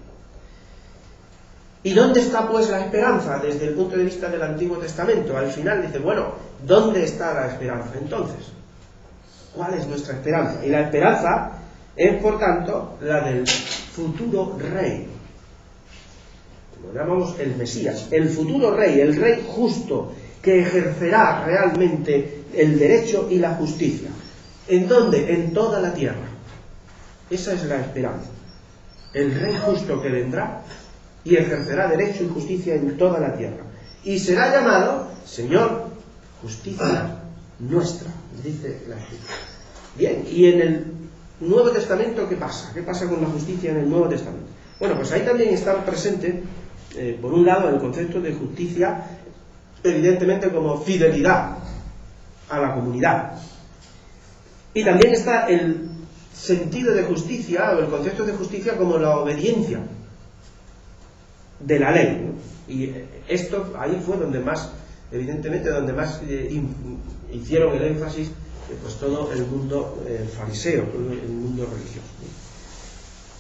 ¿Y dónde está pues la esperanza desde el punto de vista del Antiguo Testamento? Al final dice, bueno, ¿dónde está la esperanza entonces? ¿Cuál es nuestra esperanza? Y la esperanza es, por tanto, la del futuro rey. Lo llamamos el Mesías, el futuro rey, el rey justo, que ejercerá realmente el derecho y la justicia. ¿En dónde? En toda la tierra. Esa es la esperanza. El rey justo que vendrá y ejercerá derecho y justicia en toda la tierra. Y será llamado Señor, justicia nuestra, dice la Escritura. Bien, y en el Nuevo Testamento, ¿qué pasa? ¿Qué pasa con la justicia en el Nuevo Testamento? Bueno, pues ahí también está presente, por un lado, el concepto de justicia, evidentemente como fidelidad a la comunidad. Y también está el sentido de justicia, o el concepto de justicia como la obediencia de la ley, ¿no? Y esto ahí fue donde más, evidentemente, donde más hicieron el énfasis, pues todo el mundo fariseo, todo el mundo religioso, ¿no?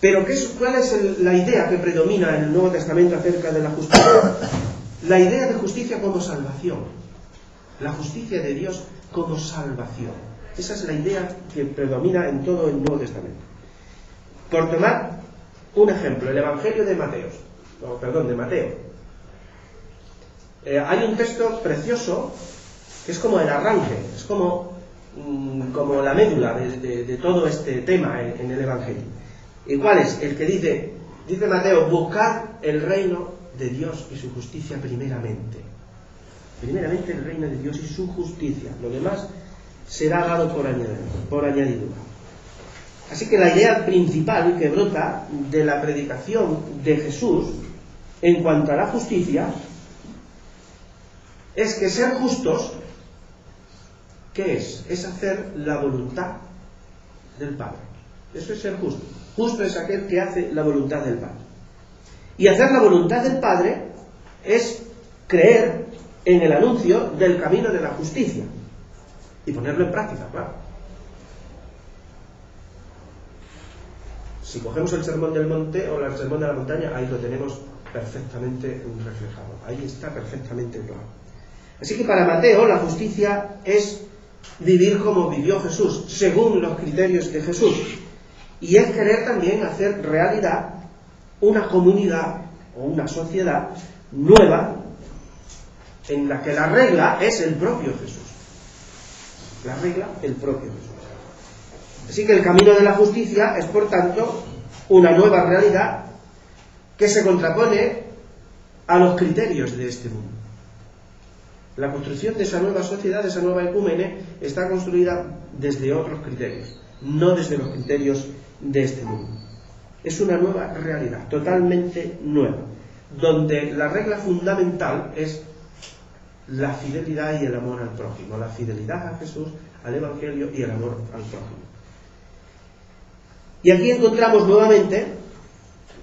Pero ¿cuál es la idea que predomina en el Nuevo Testamento acerca de la justicia? La idea de justicia como salvación. La justicia de Dios como salvación. Esa es la idea que predomina en todo el Nuevo Testamento. Por tomar un ejemplo, el Evangelio de Mateo. Hay un texto precioso que es como el arranque, es como la médula de todo este tema en el Evangelio. ¿Y cuál es? El que dice Mateo, buscad el reino de Dios y su justicia primeramente. Primeramente el reino de Dios y su justicia. Lo demás será dado por añadidura. Así que la idea principal que brota de la predicación de Jesús en cuanto a la justicia es que ser justos, ¿qué es? Es hacer la voluntad del Padre. Eso es ser justo. Justo es aquel que hace la voluntad del Padre. Y hacer la voluntad del Padre es creer en el anuncio del camino de la justicia y ponerlo en práctica, claro. Si cogemos el Sermón del Monte o el Sermón de la Montaña, ahí lo tenemos perfectamente reflejado. Ahí está perfectamente claro. Así que para Mateo la justicia es vivir como vivió Jesús, según los criterios de Jesús. Y es querer también hacer realidad una comunidad o una sociedad nueva en la que la regla es el propio Jesús. La regla, el propio Jesús. Así que el camino de la justicia es, por tanto, una nueva realidad que se contrapone a los criterios de este mundo. La construcción de esa nueva sociedad, de esa nueva ecúmene, está construida desde otros criterios, no desde los criterios de este mundo. Es una nueva realidad, totalmente nueva, donde la regla fundamental es la fidelidad y el amor al prójimo, la fidelidad a Jesús, al Evangelio y el amor al prójimo. Y aquí encontramos nuevamente,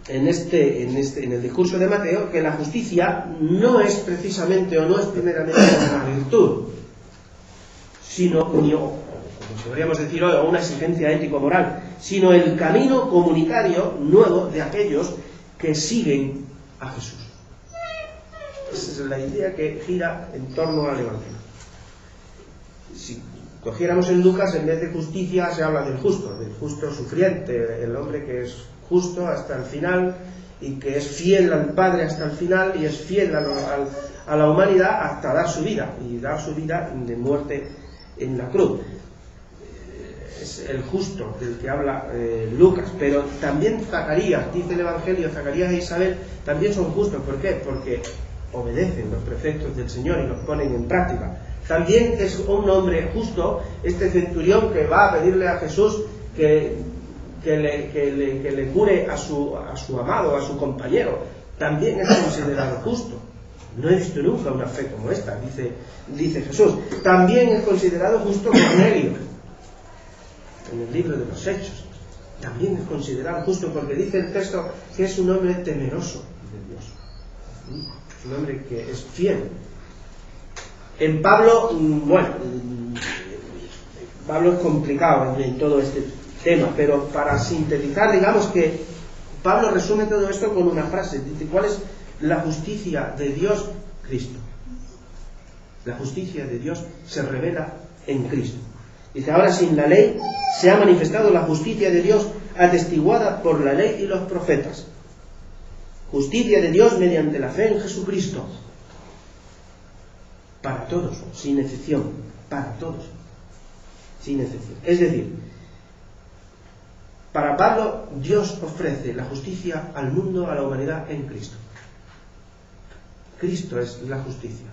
en el discurso de Mateo, que la justicia no es precisamente o no es primeramente una virtud, sino, como podríamos decir hoy, una exigencia ético-moral, sino el camino comunitario nuevo de aquellos que siguen a Jesús. Esa es la idea que gira en torno al Evangelio. Si cogiéramos en Lucas, en vez de justicia se habla del justo sufriente, el hombre que es justo hasta el final y que es fiel al Padre hasta el final y es fiel a la humanidad hasta dar su vida, y dar su vida de muerte en la cruz. Es el justo del que habla Lucas, pero también Zacarías, dice el Evangelio, Zacarías e Isabel también son justos. ¿Por qué? Porque obedecen los preceptos del Señor y los ponen en práctica. También es un hombre justo este centurión que va a pedirle a Jesús que le cure a su amado, a su compañero. También es considerado justo. No he visto nunca una fe como esta, dice Jesús. También es considerado justo Cornelio, en el libro de los Hechos. También es considerado justo porque dice el texto que es un hombre temeroso de Dios. Es un hombre que es fiel. En Pablo, Pablo es complicado en todo este tema, pero para sintetizar, digamos que Pablo resume todo esto con una frase. Dice, ¿cuál es la justicia de Dios? Cristo. La justicia de Dios se revela en Cristo. Dice, ahora sin la ley se ha manifestado la justicia de Dios atestiguada por la ley y los profetas. Justicia de Dios mediante la fe en Jesucristo. Para todos, sin excepción. Para todos, sin excepción. Es decir, para Pablo, Dios ofrece la justicia al mundo, a la humanidad, en Cristo. Cristo es la justicia.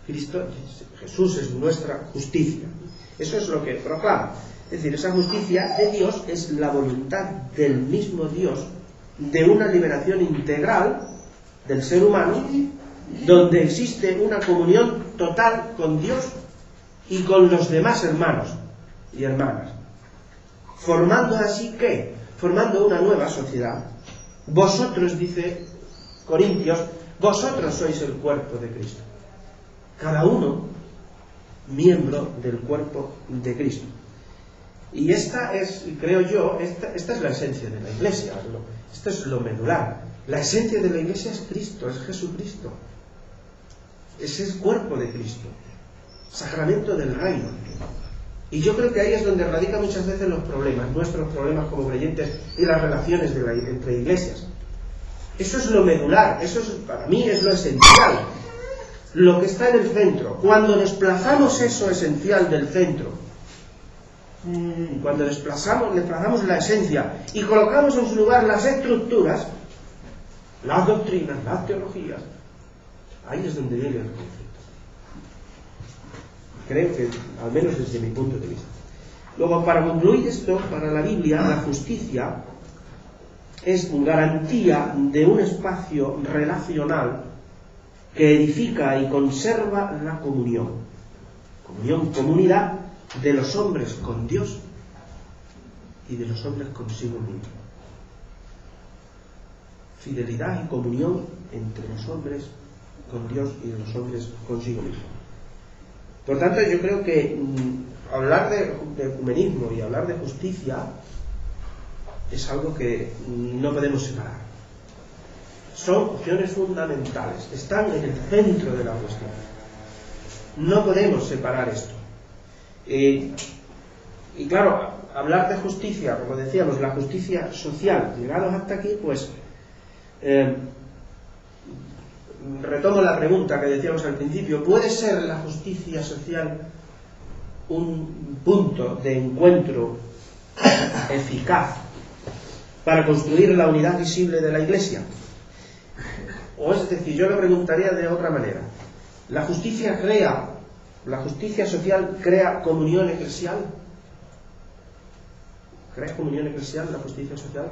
Jesús es nuestra justicia. Eso es lo que proclama. Es decir, esa justicia de Dios es la voluntad del mismo Dios de una liberación integral del ser humano, donde existe una comunión total con Dios y con los demás hermanos y hermanas, formando así ¿qué? Formando una nueva sociedad. Vosotros, dice Corintios, vosotros sois el cuerpo de Cristo, cada uno miembro del cuerpo de Cristo. Y esta es, creo yo, esta es la esencia de la Iglesia, esto es lo medular. La esencia de la Iglesia es Cristo, es Jesucristo. Es el cuerpo de Cristo, sacramento del reino. Y yo creo que ahí es donde radican muchas veces los problemas, nuestros problemas como creyentes y las relaciones entre iglesias. Eso es lo medular, para mí es lo esencial, lo que está en el centro. Cuando desplazamos eso esencial del centro, cuando desplazamos la esencia y colocamos en su lugar las estructuras, las doctrinas, las teologías, ahí es donde viene el conflicto. Creo que, al menos desde mi punto de vista. Luego, para concluir esto, para la Biblia, la justicia es garantía de un espacio relacional que edifica y conserva la comunidad de los hombres con Dios y de los hombres consigo mismos. Fidelidad y comunión entre los hombres con Dios y de los hombres consigo mismos. Por tanto, yo creo que hablar de ecumenismo y hablar de justicia es algo que no podemos separar. Son opciones fundamentales, están en el centro de la cuestión. No podemos separar esto. Y claro, hablar de justicia, como decíamos, la justicia social, llegados hasta aquí, pues retomo la pregunta que decíamos al principio: ¿puede ser la justicia social un punto de encuentro eficaz para construir la unidad visible de la Iglesia? O es decir, yo le preguntaría de otra manera: ¿la justicia social crea comunión eclesial? crea comunión eclesial, la justicia social,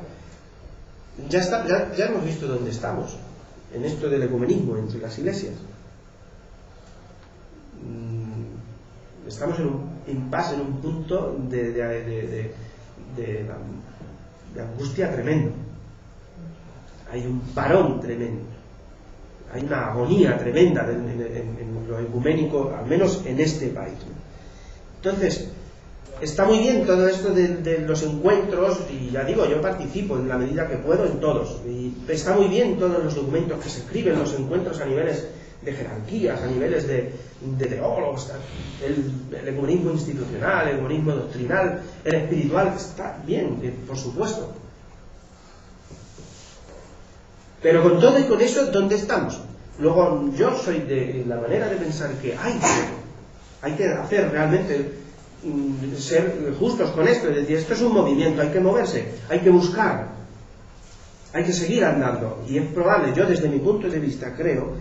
ya hemos visto dónde estamos, en esto del ecumenismo entre las iglesias. Estamos en un impasse, en un punto de angustia tremendo. Hay un parón tremendo, hay una agonía tremenda en lo ecuménico, al menos en este país. Entonces, está muy bien todo esto de los encuentros, y ya digo, yo participo en la medida que puedo en todos, y está muy bien todos los documentos que se escriben, los encuentros a niveles de jerarquías, a niveles de teólogos, el ecumenismo institucional, el ecumenismo doctrinal, el espiritual, está bien, por supuesto. Pero con todo y con eso, ¿dónde estamos? Luego, yo soy de la manera de pensar que hay que hacer realmente, ser justos con esto, es decir, esto es un movimiento, hay que moverse, hay que buscar, hay que seguir andando. Y es probable, yo desde mi punto de vista creo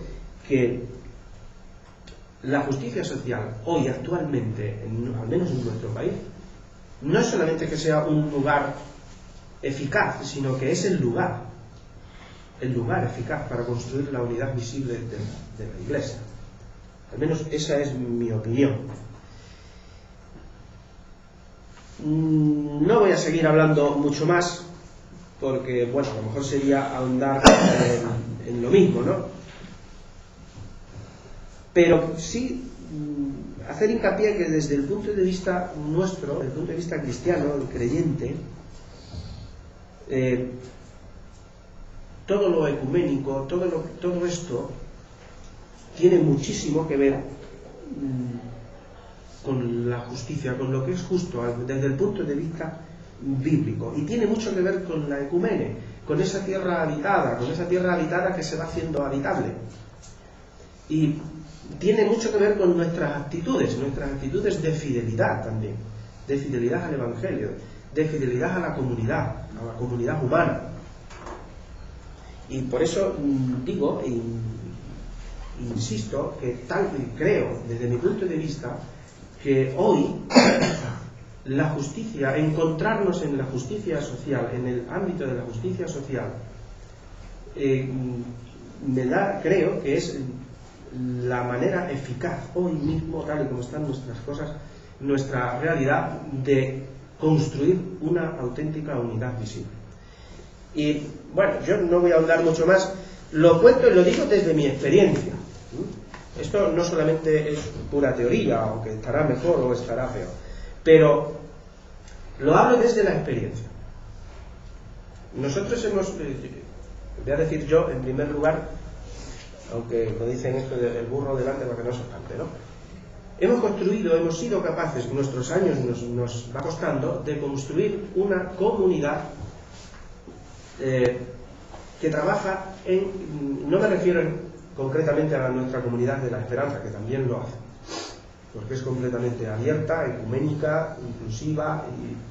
que la justicia social hoy actualmente, al menos en nuestro país, no es solamente que sea un lugar eficaz, sino que es el lugar eficaz para construir la unidad visible de la Iglesia. Al menos esa es mi opinión. No voy a seguir hablando mucho más, porque, bueno, a lo mejor sería ahondar en lo mismo, ¿no? Pero sí hacer hincapié que desde el punto de vista nuestro, el punto de vista cristiano, el creyente, todo lo ecuménico, todo esto tiene muchísimo que ver con la justicia, con lo que es justo desde el punto de vista bíblico, y tiene mucho que ver con la ecumene, con esa tierra habitada que se va haciendo habitable, y tiene mucho que ver con nuestras actitudes de fidelidad también, de fidelidad al Evangelio, de fidelidad a la comunidad humana. Y por eso digo e insisto que creo, desde mi punto de vista, que hoy la justicia, encontrarnos en la justicia social, en el ámbito de la justicia social, creo que es la manera eficaz hoy mismo, tal y como están nuestras cosas, nuestra realidad, de construir una auténtica unidad visible. Y bueno, yo no voy a hablar mucho más, lo cuento y lo digo desde mi experiencia. Esto no solamente es pura teoría, aunque estará mejor o estará peor, pero lo hablo desde la experiencia. Nosotros voy a decir yo en primer lugar, aunque lo dicen esto del burro delante para que no se espante, ¿no? Hemos sido capaces, nuestros años nos va costando, de construir una comunidad que trabaja no me refiero concretamente a nuestra comunidad de la esperanza, que también lo hace, porque es completamente abierta, ecuménica, inclusiva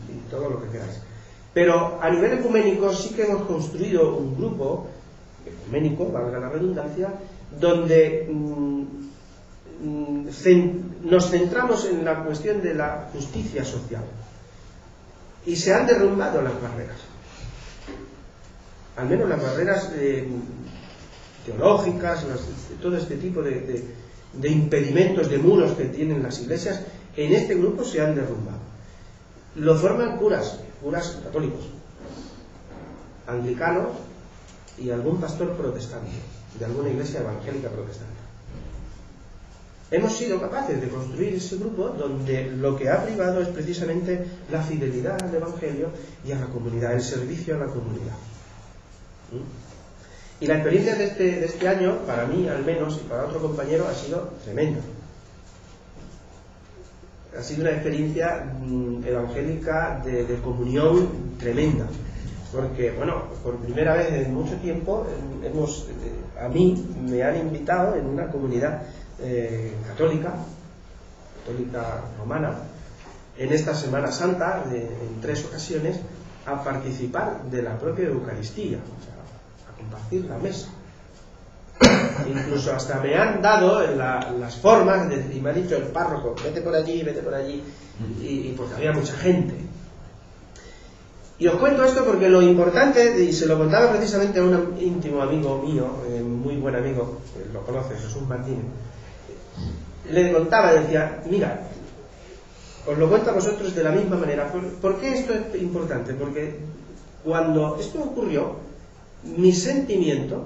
y todo lo que queráis. Pero a nivel ecuménico sí que hemos construido un grupo ecuménico, valga la redundancia, donde nos centramos en la cuestión de la justicia social, y se han derrumbado las barreras, al menos las barreras teológicas, todo este tipo de impedimentos, de muros que tienen las iglesias. En este grupo se han derrumbado. Lo forman curas católicos, anglicanos y algún pastor protestante de alguna iglesia evangélica protestante. Hemos sido capaces de construir ese grupo donde lo que ha privado es precisamente la fidelidad al Evangelio y a la comunidad, el servicio a la comunidad. Y la experiencia de este año, para mí al menos, y para otro compañero, ha sido tremenda. Ha sido una experiencia evangélica de comunión tremenda. Porque, bueno, por primera vez en mucho tiempo, a mí me han invitado en una comunidad católica romana, en esta Semana Santa, en 3 ocasiones, a participar de la propia Eucaristía, o sea, a compartir la mesa. Incluso hasta me han dado las formas, y me ha dicho el párroco, vete por allí, y porque había mucha gente. Y os cuento esto porque lo importante, y se lo contaba precisamente a un íntimo amigo mío, muy buen amigo, lo conoce, Jesús Martínez, le contaba, decía, mira, os lo cuento a vosotros de la misma manera. ¿Por qué esto es importante? Porque cuando esto ocurrió, mi sentimiento,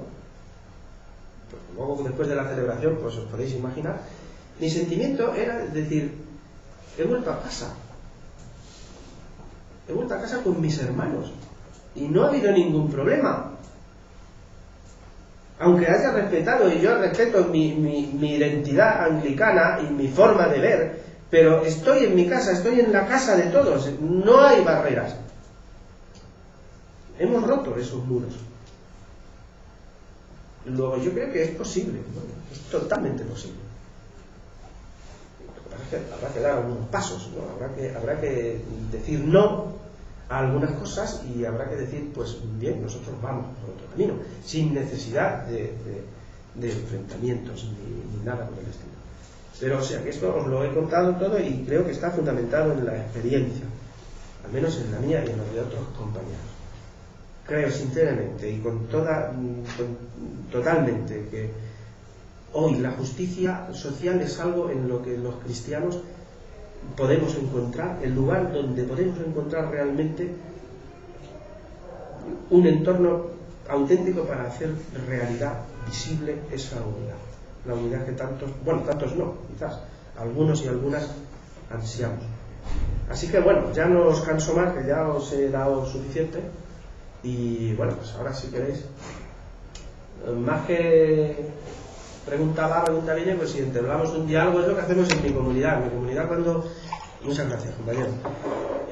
pues luego después de la celebración, pues os podéis imaginar, mi sentimiento era decir, he vuelto a casa. He vuelto a casa con mis hermanos y no ha habido ningún problema. Aunque haya respetado, y yo respeto mi identidad anglicana y mi forma de ver, pero estoy en mi casa, estoy en la casa de todos, no hay barreras. Hemos roto esos muros. Luego yo creo que es posible, ¿no? Es totalmente posible. Lo que pasa es que habrá que dar algunos pasos, ¿no? Habrá que decir no a algunas cosas y habrá que decir, pues bien, nosotros vamos por otro camino, sin necesidad de enfrentamientos ni nada por el estilo. Pero o sea que esto os lo he contado todo y creo que está fundamentado en la experiencia, al menos en la mía y en la de otros compañeros. Creo sinceramente y totalmente que hoy la justicia social es algo en lo que los cristianos podemos encontrar, el lugar donde podemos encontrar realmente un entorno auténtico para hacer realidad visible esa unidad. La unidad que tantos no, quizás, algunos y algunas ansiamos. Así que bueno, ya no os canso más, que ya os he dado suficiente. Y bueno, pues ahora si queréis, más que pregunta va, pregunta viene, pues si entablamos un diálogo es lo que hacemos en mi comunidad. En mi comunidad cuando... Muchas gracias, compañero.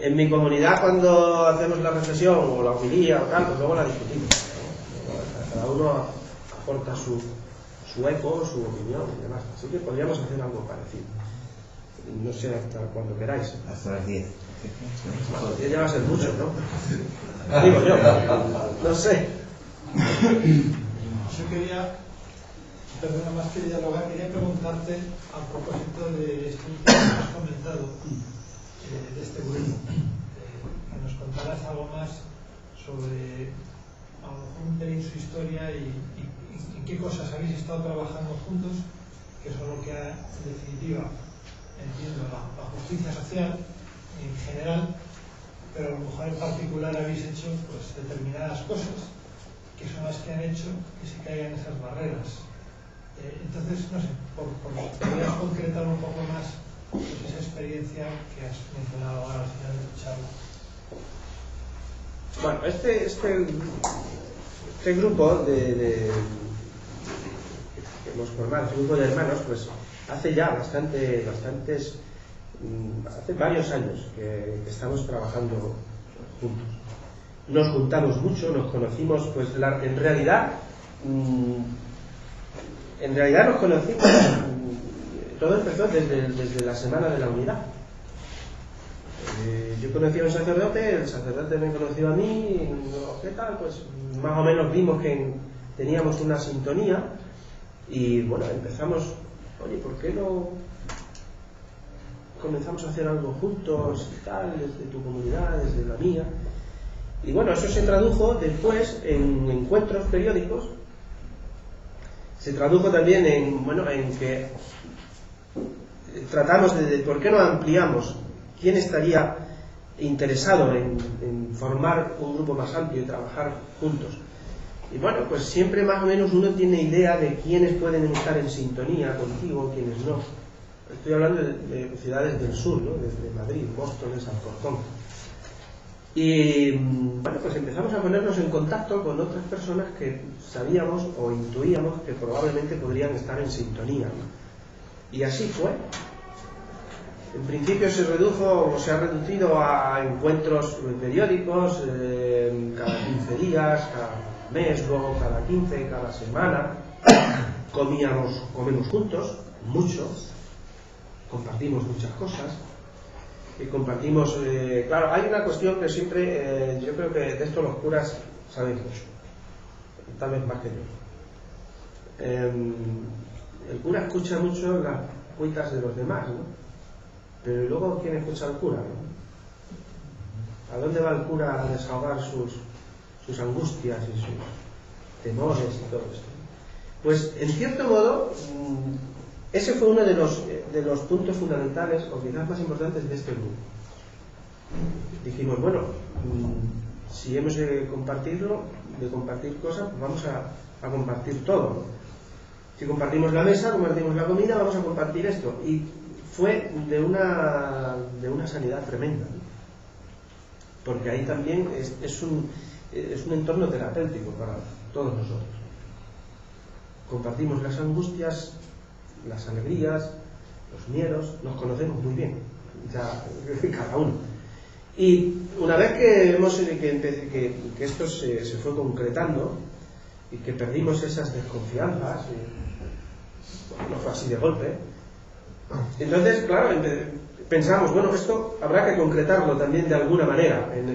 En mi comunidad cuando hacemos la reflexión o la homilía o tal, pues luego la discutimos, ¿no? Cada uno aporta su eco, su opinión y demás. Así que podríamos hacer algo parecido. No sé hasta cuando queráis. Hasta las 10. Bueno, 10 ya va a ser mucho, ¿no? Digo yo. No sé. Yo quería, perdona, más que dialogar, quería preguntarte a propósito de esto que has comentado, de este grupo, que nos contaras algo más sobre a lo mejor un pelín su historia y en qué cosas habéis estado trabajando juntos, que eso es lo que en definitiva entiendo la justicia social en general, pero a lo mejor en particular habéis hecho pues determinadas cosas que son las que han hecho que se caigan esas barreras. Entonces, no sé, podrías concretar un poco más pues, esa experiencia que has mencionado ahora al final de tu charla. Bueno, este grupo que hemos formado, este grupo de hermanos, pues hace ya hace varios años que estamos trabajando juntos. Nos juntamos mucho, nos conocimos, pues en realidad nos conocimos, todo empezó desde la Semana de la Unidad. Yo conocí a un sacerdote, el sacerdote me conoció a mí, ¿qué tal? Pues más o menos vimos que teníamos una sintonía y bueno, empezamos, oye, ¿por qué no comenzamos a hacer algo juntos y tal, desde tu comunidad, desde la mía? Y bueno, eso se tradujo después en encuentros periódicos, se tradujo también en que tratamos de por qué no ampliamos, quién estaría interesado en formar un grupo más amplio y trabajar juntos. Y bueno, pues siempre más o menos uno tiene idea de quiénes pueden estar en sintonía contigo, quiénes no. Estoy hablando de ciudades del sur, ¿no? Desde Madrid, Móstoles, Alcorcón. Y bueno, pues empezamos a ponernos en contacto con otras personas que sabíamos o intuíamos que probablemente podrían estar en sintonía, ¿no? Y así fue. En principio se redujo o se ha reducido a encuentros periódicos, cada 15 días, cada mes, luego cada 15, cada semana. Comemos juntos, mucho, compartimos muchas cosas. Y compartimos, claro, hay una cuestión que siempre, yo creo que de esto los curas saben mucho, tal vez más que yo. El cura escucha mucho las cuitas de los demás, ¿no? Pero luego, ¿quién escucha al cura, no? ¿A dónde va el cura a desahogar sus angustias y sus temores y todo esto? Pues, en cierto modo, ese fue uno de los puntos fundamentales, o quizás más importantes, de este grupo. Dijimos, bueno, si hemos de compartirlo, de compartir cosas, pues vamos a compartir todo, ¿no? Si compartimos la mesa, compartimos la comida, vamos a compartir esto. Y fue de una sanidad tremenda, ¿no? Porque ahí también es un entorno terapéutico para todos nosotros. Compartimos las angustias, las alegrías, los miedos, nos conocemos muy bien, ya cada uno. Y una vez que esto se fue concretando y que perdimos esas desconfianzas, no fue así de golpe, entonces, claro, pensamos, bueno, esto habrá que concretarlo también de alguna manera en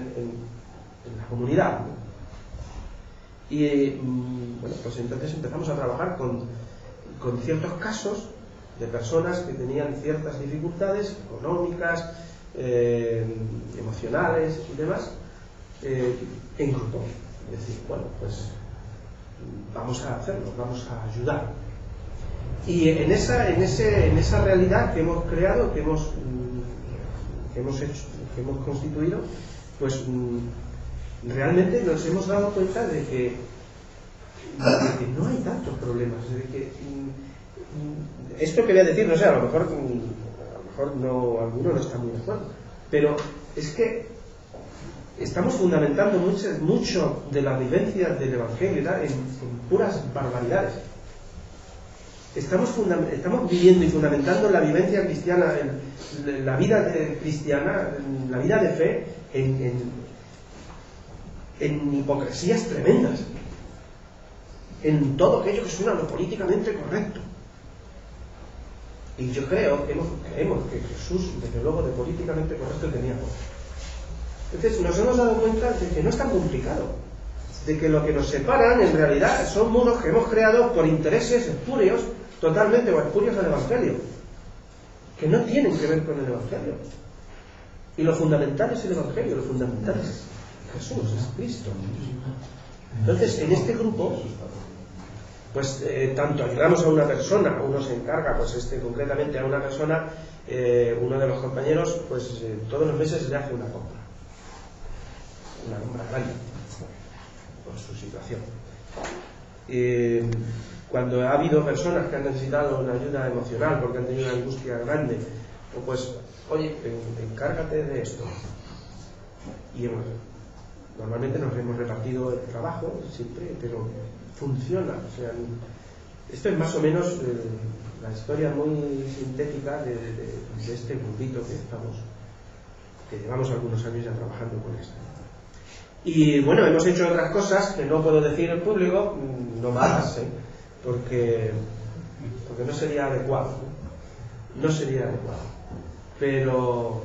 la comunidad, ¿no? Y bueno, pues entonces empezamos a trabajar con ciertos casos de personas que tenían ciertas dificultades económicas, emocionales y demás, en grupo. Es decir, bueno, pues vamos a hacerlo, vamos a ayudar. Y en esa realidad que hemos creado, que hemos hecho, que hemos constituido, pues realmente nos hemos dado cuenta de que no hay tantos problemas, de que esto que voy a decir, no sé, a lo mejor no, alguno no está muy de acuerdo, pero es que estamos fundamentando mucho de la vivencia del Evangelio en puras barbaridades. Estamos viviendo y fundamentando la vivencia cristiana, la vida cristiana, la vida de fe, en hipocresías tremendas, en todo aquello que suena lo políticamente correcto. Y yo creemos que Jesús, desde luego, de políticamente correcto tenía poco. Entonces nos hemos dado cuenta de que no es tan complicado, de que lo que nos separan en realidad son muros que hemos creado por intereses espurios, totalmente o espurios al Evangelio, que no tienen que ver con el Evangelio. Y lo fundamental es el Evangelio, lo fundamental es Jesús, es Cristo. Entonces, en este grupo, pues tanto ayudamos a una persona, uno se encarga, pues concretamente a una persona, uno de los compañeros, pues todos los meses le hace una compra grande, por su situación. Cuando ha habido personas que han necesitado una ayuda emocional porque han tenido una angustia grande, pues, oye, encárgate de esto. Y normalmente nos hemos repartido el trabajo, siempre, pero funciona. O sea, esto es más o menos la historia muy sintética de este grupito que llevamos algunos años ya trabajando con esto. Y bueno, hemos hecho otras cosas que no puedo decir en público, no más, porque no sería adecuado, no sería adecuado. Pero